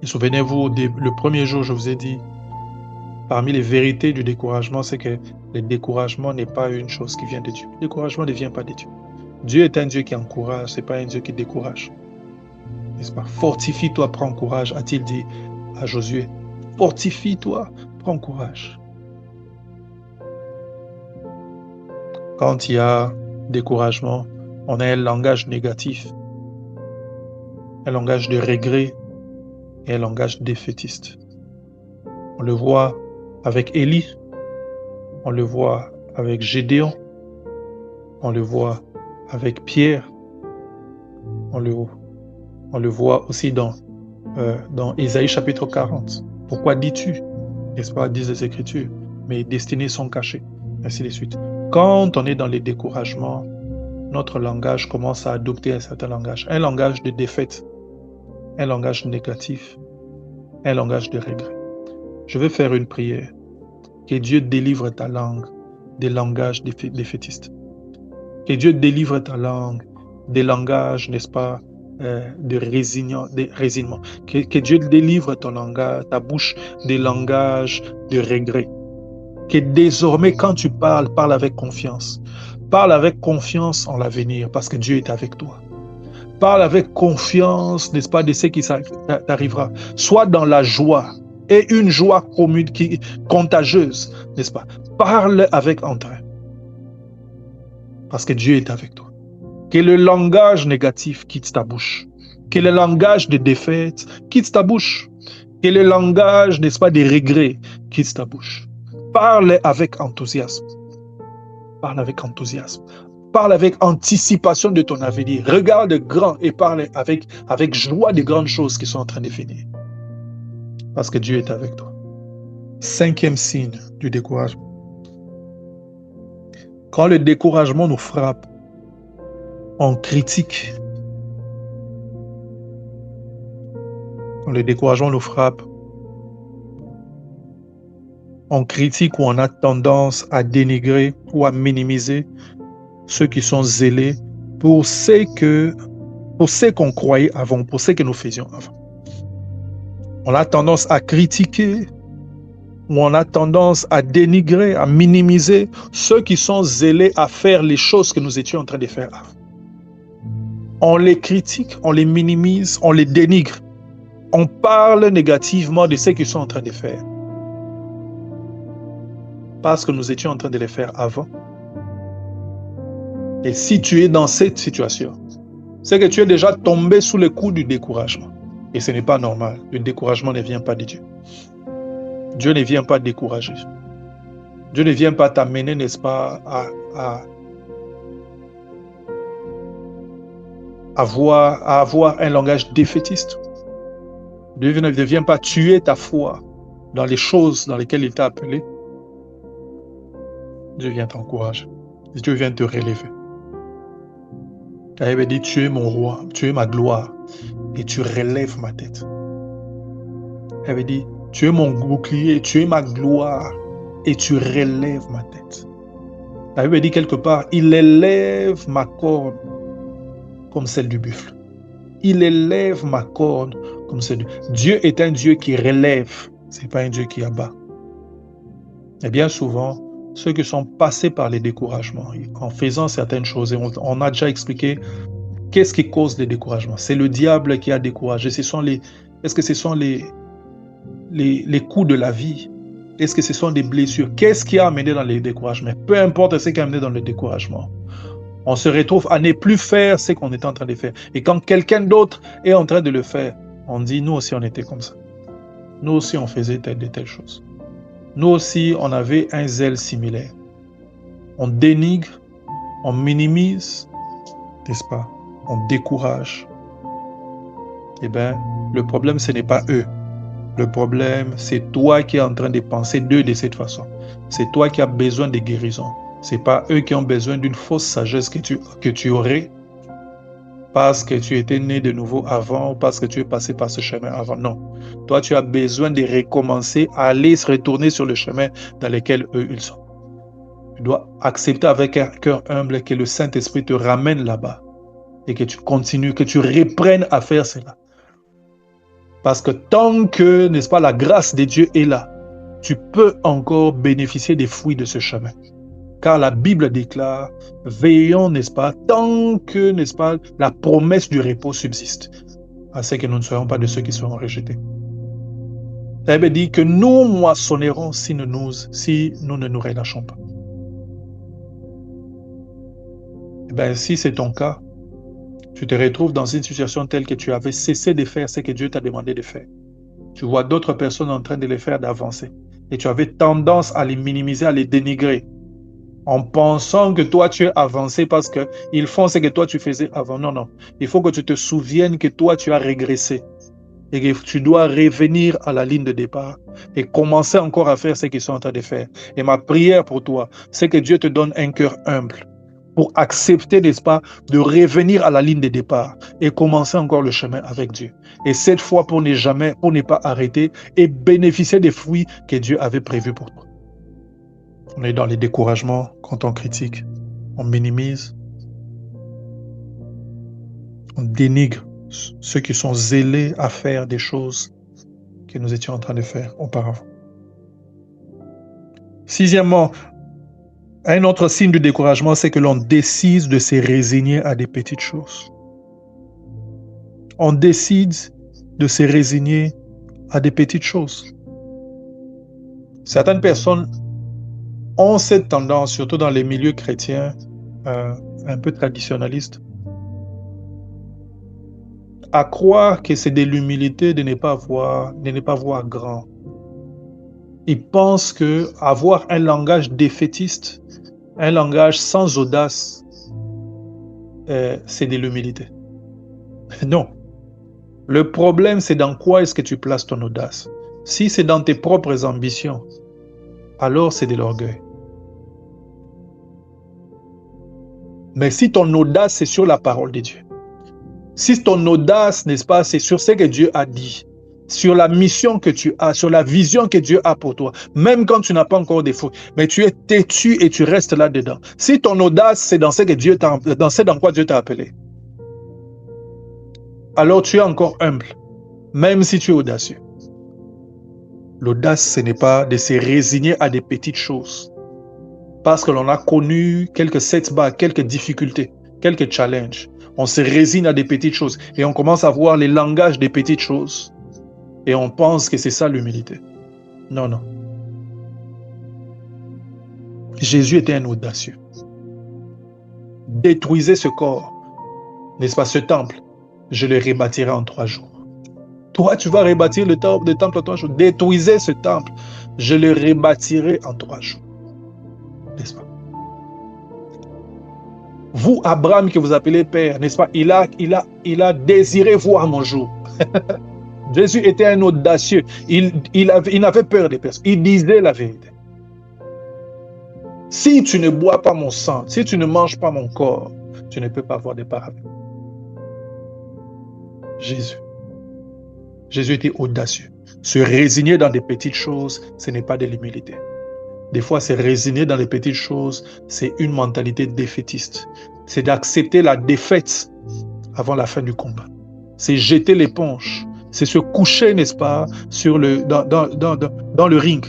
Et souvenez-vous, le premier jour, je vous ai dit, parmi les vérités du découragement, c'est que le découragement n'est pas une chose qui vient de Dieu. Le découragement ne vient pas de Dieu. Dieu est un Dieu qui encourage, ce n'est pas un Dieu qui décourage. N'est-ce pas? Fortifie-toi, prends courage, a-t-il dit à Josué. Fortifie-toi, prends courage. Quand il y a découragement, on a un langage négatif, un langage de regret et un langage défaitiste. On le voit avec Élie, on le voit avec Gédéon, on le voit avec Pierre, on le voit aussi dans Ésaïe chapitre 40. Pourquoi dis-tu, n'est-ce pas, disent les Écritures, mes destinées sont cachées, ainsi de suite. Quand on est dans les découragements, notre langage commence à adopter un certain langage de défaite, un langage négatif, un langage de regret. Je vais faire une prière. Que Dieu délivre ta langue des langages défaitistes. Que Dieu délivre ta langue des langages, n'est-ce pas, de résignement. Que Dieu délivre ton langage, ta bouche des langages de regret. Que désormais, quand tu parles, parle avec confiance. Parle avec confiance en l'avenir, parce que Dieu est avec toi. Parle avec confiance, n'est-ce pas, de ce qui t'arrivera. Sois dans la joie, et une joie commune, contagieuse, n'est-ce pas? Parle avec entrain, parce que Dieu est avec toi. Que le langage négatif quitte ta bouche. Que le langage de défaite quitte ta bouche. Que le langage, n'est-ce pas, des regrets quitte ta bouche. Parle avec enthousiasme. Parle avec enthousiasme. Parle avec anticipation de ton avenir. Regarde grand et parle avec joie des grandes choses qui sont en train de venir. Parce que Dieu est avec toi. Cinquième signe du découragement. Quand le découragement nous frappe, on critique. Quand le découragement nous frappe, on critique ou on a tendance à dénigrer ou à minimiser ceux qui sont zélés pour ce qu'on croyait avant, pour ce que nous faisions avant. On a tendance à critiquer ou on a tendance à dénigrer, à minimiser ceux qui sont zélés à faire les choses que nous étions en train de faire avant. On les critique, on les minimise, on les dénigre. On parle négativement de ce qu'ils sont en train de faire. Parce que nous étions en train de les faire avant. Et si tu es dans cette situation, c'est que tu es déjà tombé sous le coup du découragement. Et ce n'est pas normal. Le découragement ne vient pas de Dieu. Dieu ne vient pas décourager. Dieu ne vient pas t'amener, n'est-ce pas, à avoir un langage défaitiste. Dieu ne vient pas tuer ta foi dans les choses dans lesquelles il t'a appelé. Dieu vient t'encourager. Dieu vient te relever. Elle avait dit, tu es mon roi, tu es ma gloire, et tu relèves ma tête. Elle avait dit, tu es mon bouclier, tu es ma gloire, et tu relèves ma tête. La Bible dit quelque part, il élève ma corne comme celle du buffle. Il élève ma corne comme celle du... Dieu est un Dieu qui relève, ce n'est pas un Dieu qui abat. Et bien souvent, ceux qui sont passés par les découragements, en faisant certaines choses, et on a déjà expliqué qu'est-ce qui cause les découragements. C'est le diable qui a découragé. Est-ce que ce sont les coups de la vie? Est-ce que ce sont des blessures? Qu'est-ce qui a amené dans les découragements? Peu importe ce qui a amené dans le découragement. On se retrouve à ne plus faire ce qu'on est en train de faire. Et quand quelqu'un d'autre est en train de le faire, on dit, nous aussi on était comme ça. Nous aussi on faisait telle et telle chose. Nous aussi on avait un zèle similaire. On dénigre, on minimise, n'est-ce pas? On décourage. Eh bien, le problème ce n'est pas eux. Le problème, c'est toi qui es en train de penser d'eux de cette façon. C'est toi qui as besoin de guérison. Ce n'est pas eux qui ont besoin d'une fausse sagesse que tu aurais parce que tu étais né de nouveau avant ou parce que tu es passé par ce chemin avant. Non. Toi, tu as besoin de recommencer à aller se retourner sur le chemin dans lequel eux, ils sont. Tu dois accepter avec un cœur humble que le Saint-Esprit te ramène là-bas et que tu continues, que tu reprennes à faire cela. Parce que tant que, n'est-ce pas, la grâce de Dieu est là, tu peux encore bénéficier des fruits de ce chemin. Car la Bible déclare, veillons, n'est-ce pas, tant que, n'est-ce pas, la promesse du repos subsiste, à ce que nous ne soyons pas de ceux qui seront rejetés. La Bible dit que nous moissonnerons si nous ne nous relâchons pas. Eh bien, si c'est ton cas, tu te retrouves dans une situation telle que tu avais cessé de faire ce que Dieu t'a demandé de faire. Tu vois d'autres personnes en train de les faire d'avancer. Et tu avais tendance à les minimiser, à les dénigrer, en pensant que toi tu es avancé parce qu'ils font ce que toi tu faisais avant. Non, non. Il faut que tu te souviennes que toi tu as régressé et que tu dois revenir à la ligne de départ et commencer encore à faire ce qu'ils sont en train de faire. Et ma prière pour toi, c'est que Dieu te donne un cœur humble pour accepter, n'est-ce pas, de revenir à la ligne de départ et commencer encore le chemin avec Dieu. Et cette fois, pour ne pas arrêter et bénéficier des fruits que Dieu avait prévus pour toi. On est dans les découragements quand on critique, on minimise, on dénigre ceux qui sont zélés à faire des choses que nous étions en train de faire auparavant. Sixièmement, un autre signe du découragement, c'est que l'on décide de se résigner à des petites choses. On décide de se résigner à des petites choses. Certaines personnes ont cette tendance, surtout dans les milieux chrétiens, un peu traditionnalistes, à croire que c'est de l'humilité de ne pas voir grand. Ils pensent que avoir un langage défaitiste, un langage sans audace, c'est de l'humilité. Non. Le problème, c'est dans quoi est-ce que tu places ton audace. Si c'est dans tes propres ambitions, alors c'est de l'orgueil. Mais si ton audace, c'est sur la parole de Dieu, si ton audace, n'est-ce pas, c'est sur ce que Dieu a dit, sur la mission que tu as, sur la vision que Dieu a pour toi, même quand tu n'as pas encore des fruits, mais tu es têtu et tu restes là-dedans. Si ton audace, c'est dans ce dans quoi Dieu t'a appelé, alors tu es encore humble, même si tu es audacieux. L'audace, ce n'est pas de se résigner à des petites choses, parce que l'on a connu quelques setbacks, quelques difficultés, quelques challenges. On se résigne à des petites choses et on commence à voir les langages des petites choses. Et on pense que c'est ça l'humilité. Non, non. Jésus était un audacieux. Détruisez ce corps, n'est-ce pas, ce temple, je le rebâtirai en 3 jours. Toi, tu vas rebâtir le temple en 3 jours. Détruisez ce temple, je le rebâtirai en 3 jours. N'est-ce pas? Vous, Abraham, que vous appelez Père, n'est-ce pas? Il a désiré voir mon jour. Jésus était un audacieux. Il n'avait peur des personnes. Il disait la vérité. Si tu ne bois pas mon sang, si tu ne manges pas mon corps, tu ne peux pas avoir de part avec. Jésus. Jésus était audacieux. Se résigner dans des petites choses, ce n'est pas de l'humilité. Des fois, se résigner dans les petites choses, c'est une mentalité défaitiste. C'est d'accepter la défaite avant la fin du combat. C'est jeter l'éponge. C'est se coucher, n'est-ce pas, dans le ring.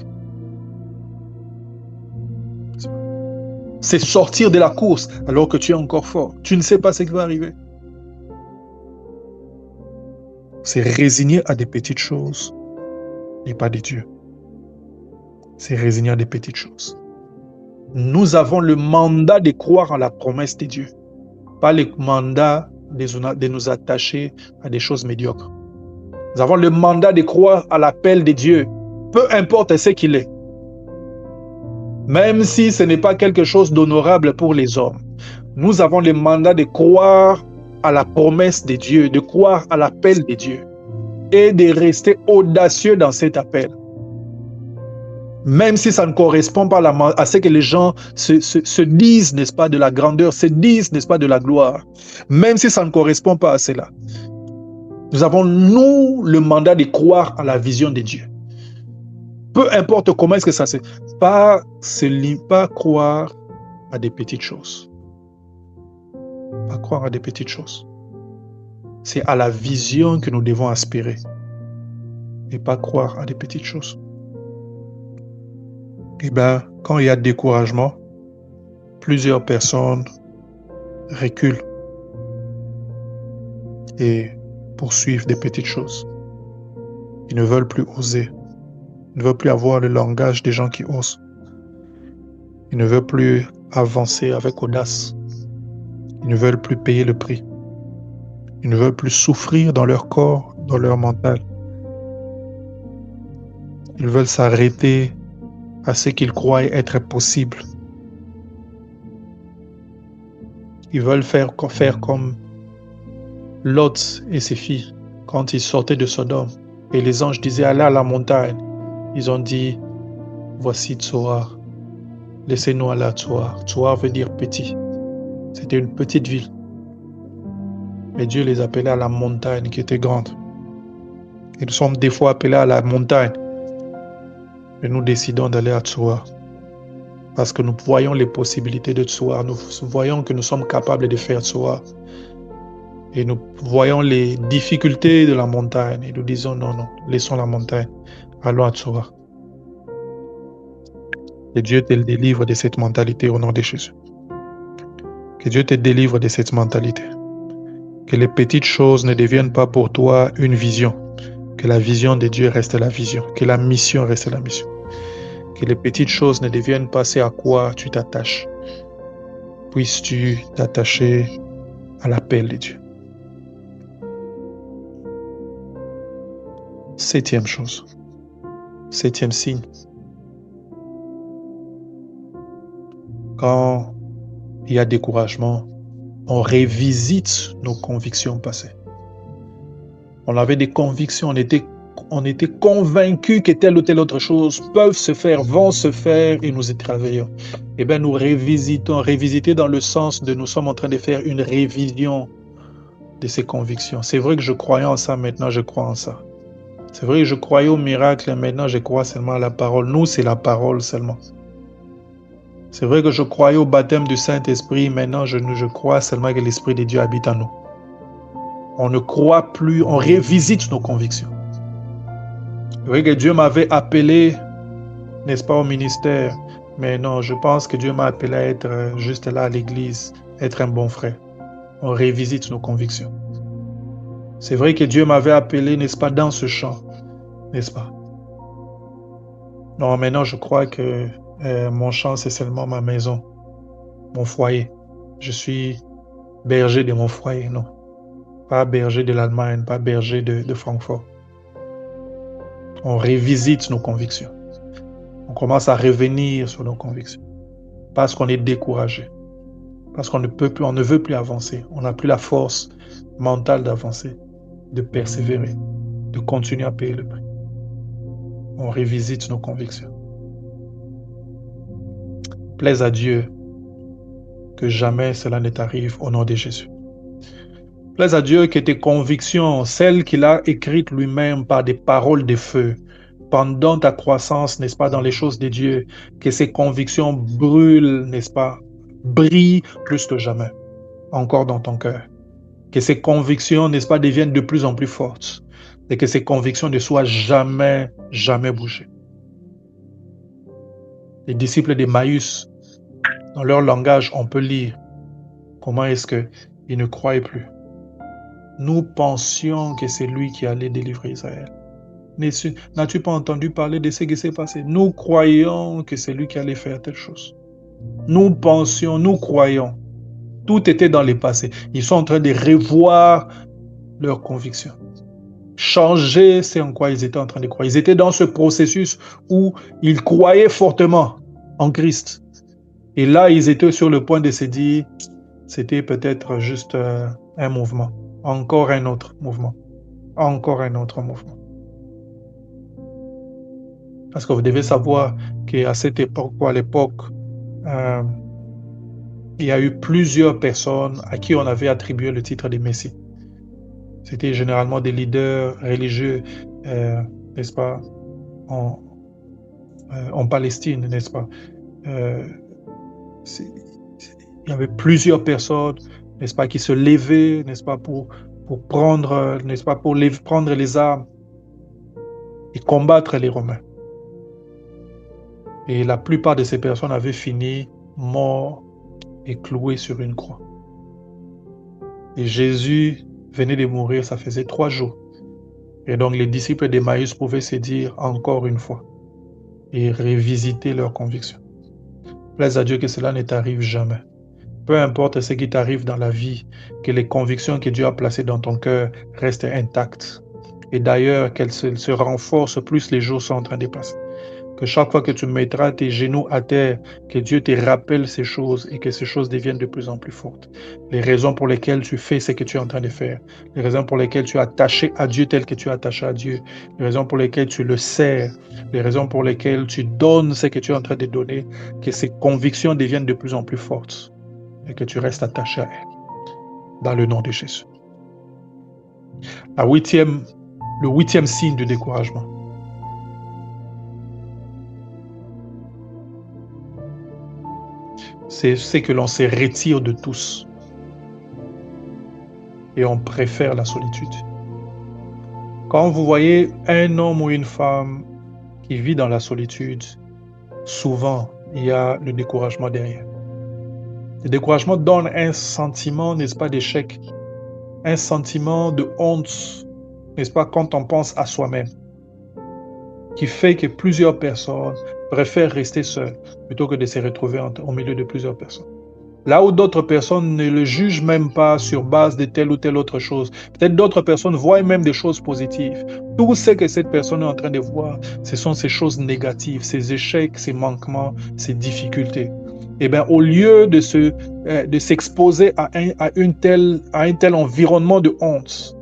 C'est sortir de la course alors que tu es encore fort. Tu ne sais pas ce qui va arriver. C'est résigner à des petites choses et pas de Dieu. C'est résigner à des petites choses. Nous avons le mandat de croire en la promesse de Dieu, pas le mandat de nous attacher à des choses médiocres. Nous avons le mandat de croire à l'appel de Dieu, peu importe ce qu'il est. Même si ce n'est pas quelque chose d'honorable pour les hommes. Nous avons le mandat de croire à la promesse de Dieu, de croire à l'appel de Dieu et de rester audacieux dans cet appel. Même si ça ne correspond pas à ce que les gens se disent, n'est-ce pas, de la grandeur, se disent, n'est-ce pas, de la gloire. Même si ça ne correspond pas à cela. Nous avons, nous, le mandat de croire à la vision de Dieu. Peu importe comment est-ce que ça se... Pas croire à des petites choses. Pas croire à des petites choses. C'est à la vision que nous devons aspirer. Et pas croire à des petites choses. Eh bien, quand il y a découragement, plusieurs personnes reculent et poursuivent des petites choses. Ils ne veulent plus oser. Ils ne veulent plus avoir le langage des gens qui osent. Ils ne veulent plus avancer avec audace. Ils ne veulent plus payer le prix. Ils ne veulent plus souffrir dans leur corps, dans leur mental. Ils veulent s'arrêter à ce qu'ils croient être possible. Ils veulent faire comme Lot et ses filles quand ils sortaient de Sodome. Et les anges disaient, allez à la montagne. Ils ont dit, voici Tsoar. Laissez-nous aller à Tsoar. Tsoar veut dire petit. C'était une petite ville. Mais Dieu les appelait à la montagne qui était grande. Et nous sommes des fois appelés à la montagne. Mais nous décidons d'aller à Tsoar. Parce que nous voyons les possibilités de Tsoar. Nous voyons que nous sommes capables de faire Tsoar. Et nous voyons les difficultés de la montagne. Et nous disons non, laissons la montagne. Allons à Tsoar. Que Dieu te délivre de cette mentalité au nom de Jésus. Que Dieu te délivre de cette mentalité. Que les petites choses ne deviennent pas pour toi une vision. Que la vision de Dieu reste la vision. Que la mission reste la mission. Que les petites choses ne deviennent pas ce à quoi tu t'attaches. Puisses-tu t'attacher à l'appel de Dieu. Septième chose. Septième signe. Quand il y a découragement, on revisite nos convictions passées. On avait des convictions, on était convaincus que telle ou telle autre chose peuvent se faire, vont se faire et nous y travaillons. Eh bien, nous révisiter dans le sens de nous sommes en train de faire une révision de ces convictions. C'est vrai que je croyais en ça, maintenant je crois en ça. C'est vrai que je croyais au miracle, maintenant je crois seulement à la parole. Nous, c'est la parole seulement. C'est vrai que je croyais au baptême du Saint-Esprit, maintenant je crois seulement que l'Esprit de Dieu habite en nous. On ne croit plus, on révisite nos convictions. C'est vrai que Dieu m'avait appelé, n'est-ce pas, au ministère, mais non, je pense que Dieu m'a appelé à être juste là à l'église, être un bon frère. On révisite nos convictions. C'est vrai que Dieu m'avait appelé, n'est-ce pas, dans ce champ, n'est-ce pas? Non, maintenant je crois que mon champ, c'est seulement ma maison, mon foyer. Je suis berger de mon foyer, non. Pas berger de l'Allemagne, pas berger de Francfort. On révisite nos convictions. On commence à revenir sur nos convictions. Parce qu'on est découragé. Parce qu'on ne peut plus, on ne veut plus avancer. On n'a plus la force mentale d'avancer, de persévérer, de continuer à payer le prix. On révisite nos convictions. Plaise à Dieu que jamais cela ne t'arrive au nom de Jésus. Plaise à Dieu que tes convictions, celles qu'il a écrites lui-même par des paroles de feu, pendant ta croissance, n'est-ce pas, dans les choses de Dieu, que ces convictions brûlent, n'est-ce pas, brillent plus que jamais, encore dans ton cœur. Que ces convictions, n'est-ce pas, deviennent de plus en plus fortes et que ces convictions ne soient jamais, jamais bougées. Les disciples d'Emmaüs, dans leur langage, on peut lire comment est-ce qu'ils ne croyaient plus. Nous pensions que c'est lui qui allait délivrer Israël. N'as-tu pas entendu parler de ce qui s'est passé? Nous croyons que c'est lui qui allait faire telle chose. Nous pensions, nous croyons. Tout était dans le passé. Ils sont en train de revoir leurs convictions. Changer, c'est en quoi ils étaient en train de croire. Ils étaient dans ce processus où ils croyaient fortement en Christ. Et là, ils étaient sur le point de se dire, c'était peut-être juste un mouvement. Encore un autre mouvement. Encore un autre mouvement. Parce que vous devez savoir qu'à cette époque, ou à l'époque, il y a eu plusieurs personnes à qui on avait attribué le titre de Messie. C'était généralement des leaders religieux, n'est-ce pas, en Palestine, n'est-ce pas. Il y avait plusieurs personnes, n'est-ce pas, qui se levaient, n'est-ce pas, pour prendre, n'est-ce pas, pour prendre les armes et combattre les Romains. Et la plupart de ces personnes avaient fini morts et cloués sur une croix. Et Jésus venait de mourir, ça faisait 3 jours. Et donc les disciples d'Emmaüs pouvaient se dire encore une fois et revisiter leurs convictions. Plaise à Dieu que cela ne t'arrive jamais. Peu importe ce qui t'arrive dans la vie, que les convictions que Dieu a placées dans ton cœur restent intactes. Et d'ailleurs, qu'elles se renforcent plus les jours sont en train de passer. Que chaque fois que tu mettras tes genoux à terre, que Dieu te rappelle ces choses et que ces choses deviennent de plus en plus fortes. Les raisons pour lesquelles tu fais ce que tu es en train de faire. Les raisons pour lesquelles tu es attaché à Dieu tel que tu es attaché à Dieu. Les raisons pour lesquelles tu le sers. Les raisons pour lesquelles tu donnes ce que tu es en train de donner. Que ces convictions deviennent de plus en plus fortes et que tu restes attaché à elles. Dans le nom de Jésus. Le 8e signe du découragement. C'est que l'on se retire de tous et on préfère la solitude. Quand vous voyez un homme ou une femme qui vit dans la solitude, souvent il y a le découragement derrière. Le découragement donne un sentiment, n'est-ce pas, d'échec, un sentiment de honte, n'est-ce pas, quand on pense à soi-même, qui fait que plusieurs personnes préfèrent rester seules plutôt que de se retrouver au milieu de plusieurs personnes. Là où d'autres personnes ne le jugent même pas sur base de telle ou telle autre chose. Peut-être d'autres personnes voient même des choses positives. Tout ce que cette personne est en train de voir, ce sont ces choses négatives, ces échecs, ces manquements, ces difficultés. Eh bien, au lieu de s'exposer à un tel environnement de honte,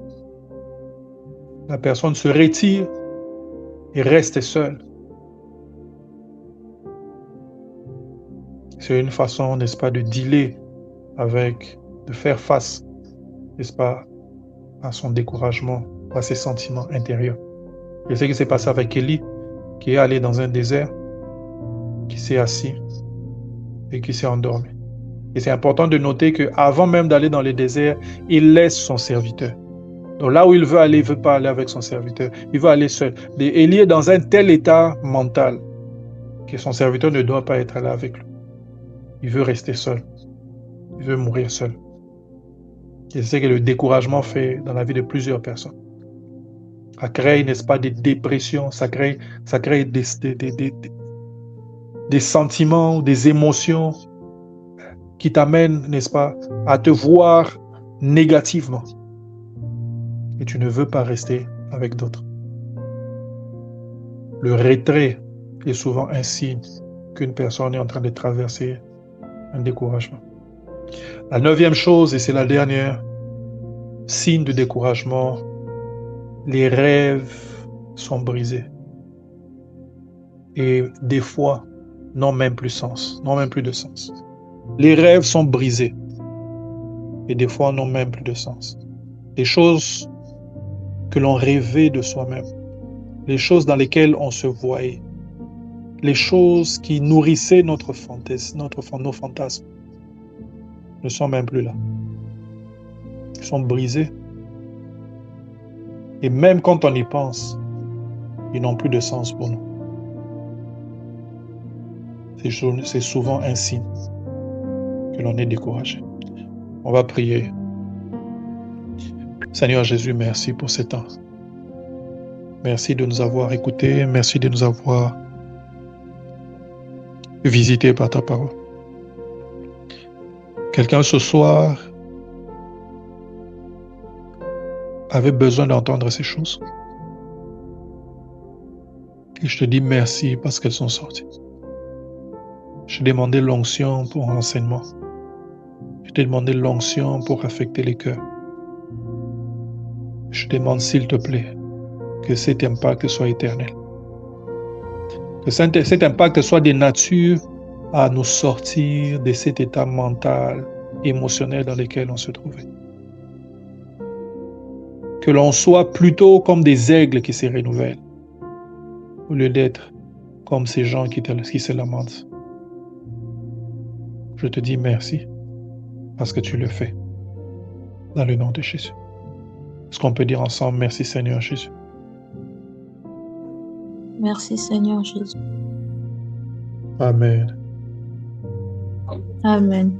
la personne se retire et reste seule. C'est une façon, n'est-ce pas, de dealer de faire face, n'est-ce pas, à son découragement, à ses sentiments intérieurs. Et ce qui s'est passé avec Élie, qui est allé dans un désert, qui s'est assis et qui s'est endormi. Et c'est important de noter qu'avant même d'aller dans le désert, il laisse son serviteur. Donc là où il veut aller, il ne veut pas aller avec son serviteur, il veut aller seul. Et Élie est dans un tel état mental que son serviteur ne doit pas être là avec lui. Il veut rester seul. Il veut mourir seul. Et c'est ce que le découragement fait dans la vie de plusieurs personnes. Ça crée, n'est-ce pas, des dépressions, ça crée des sentiments, des émotions qui t'amènent, n'est-ce pas, à te voir négativement. Et tu ne veux pas rester avec d'autres. Le retrait est souvent un signe qu'une personne est en train de traverser un découragement. La 9e chose, et c'est la dernière, signe de découragement, les rêves sont brisés. Et des fois, n'ont même plus de sens. Les rêves sont brisés. Et des fois, n'ont même plus de sens. Les choses que l'on rêvait de soi-même, les choses dans lesquelles on se voyait, les choses qui nourrissaient notre fantaisie, nos fantasmes, ne sont même plus là. Ils sont brisés. Et même quand on y pense, ils n'ont plus de sens pour nous. C'est souvent un signe que l'on est découragé. On va prier. Seigneur Jésus, merci pour ce temps. Merci de nous avoir écoutés. Merci de nous avoir visités par ta parole. Quelqu'un ce soir avait besoin d'entendre ces choses. Et je te dis merci parce qu'elles sont sorties. Je demandais l'onction pour l'enseignement. Je t'ai demandé l'onction pour affecter les cœurs. Je demande, s'il te plaît, que cet impact soit éternel. Que cet impact soit de nature à nous sortir de cet état mental, émotionnel dans lequel on se trouvait. Que l'on soit plutôt comme des aigles qui se renouvellent, au lieu d'être comme ces gens qui se lamentent. Je te dis merci, parce que tu le fais, dans le nom de Jésus. Est-ce qu'on peut dire ensemble, merci Seigneur Jésus? Merci Seigneur Jésus. Amen. Amen.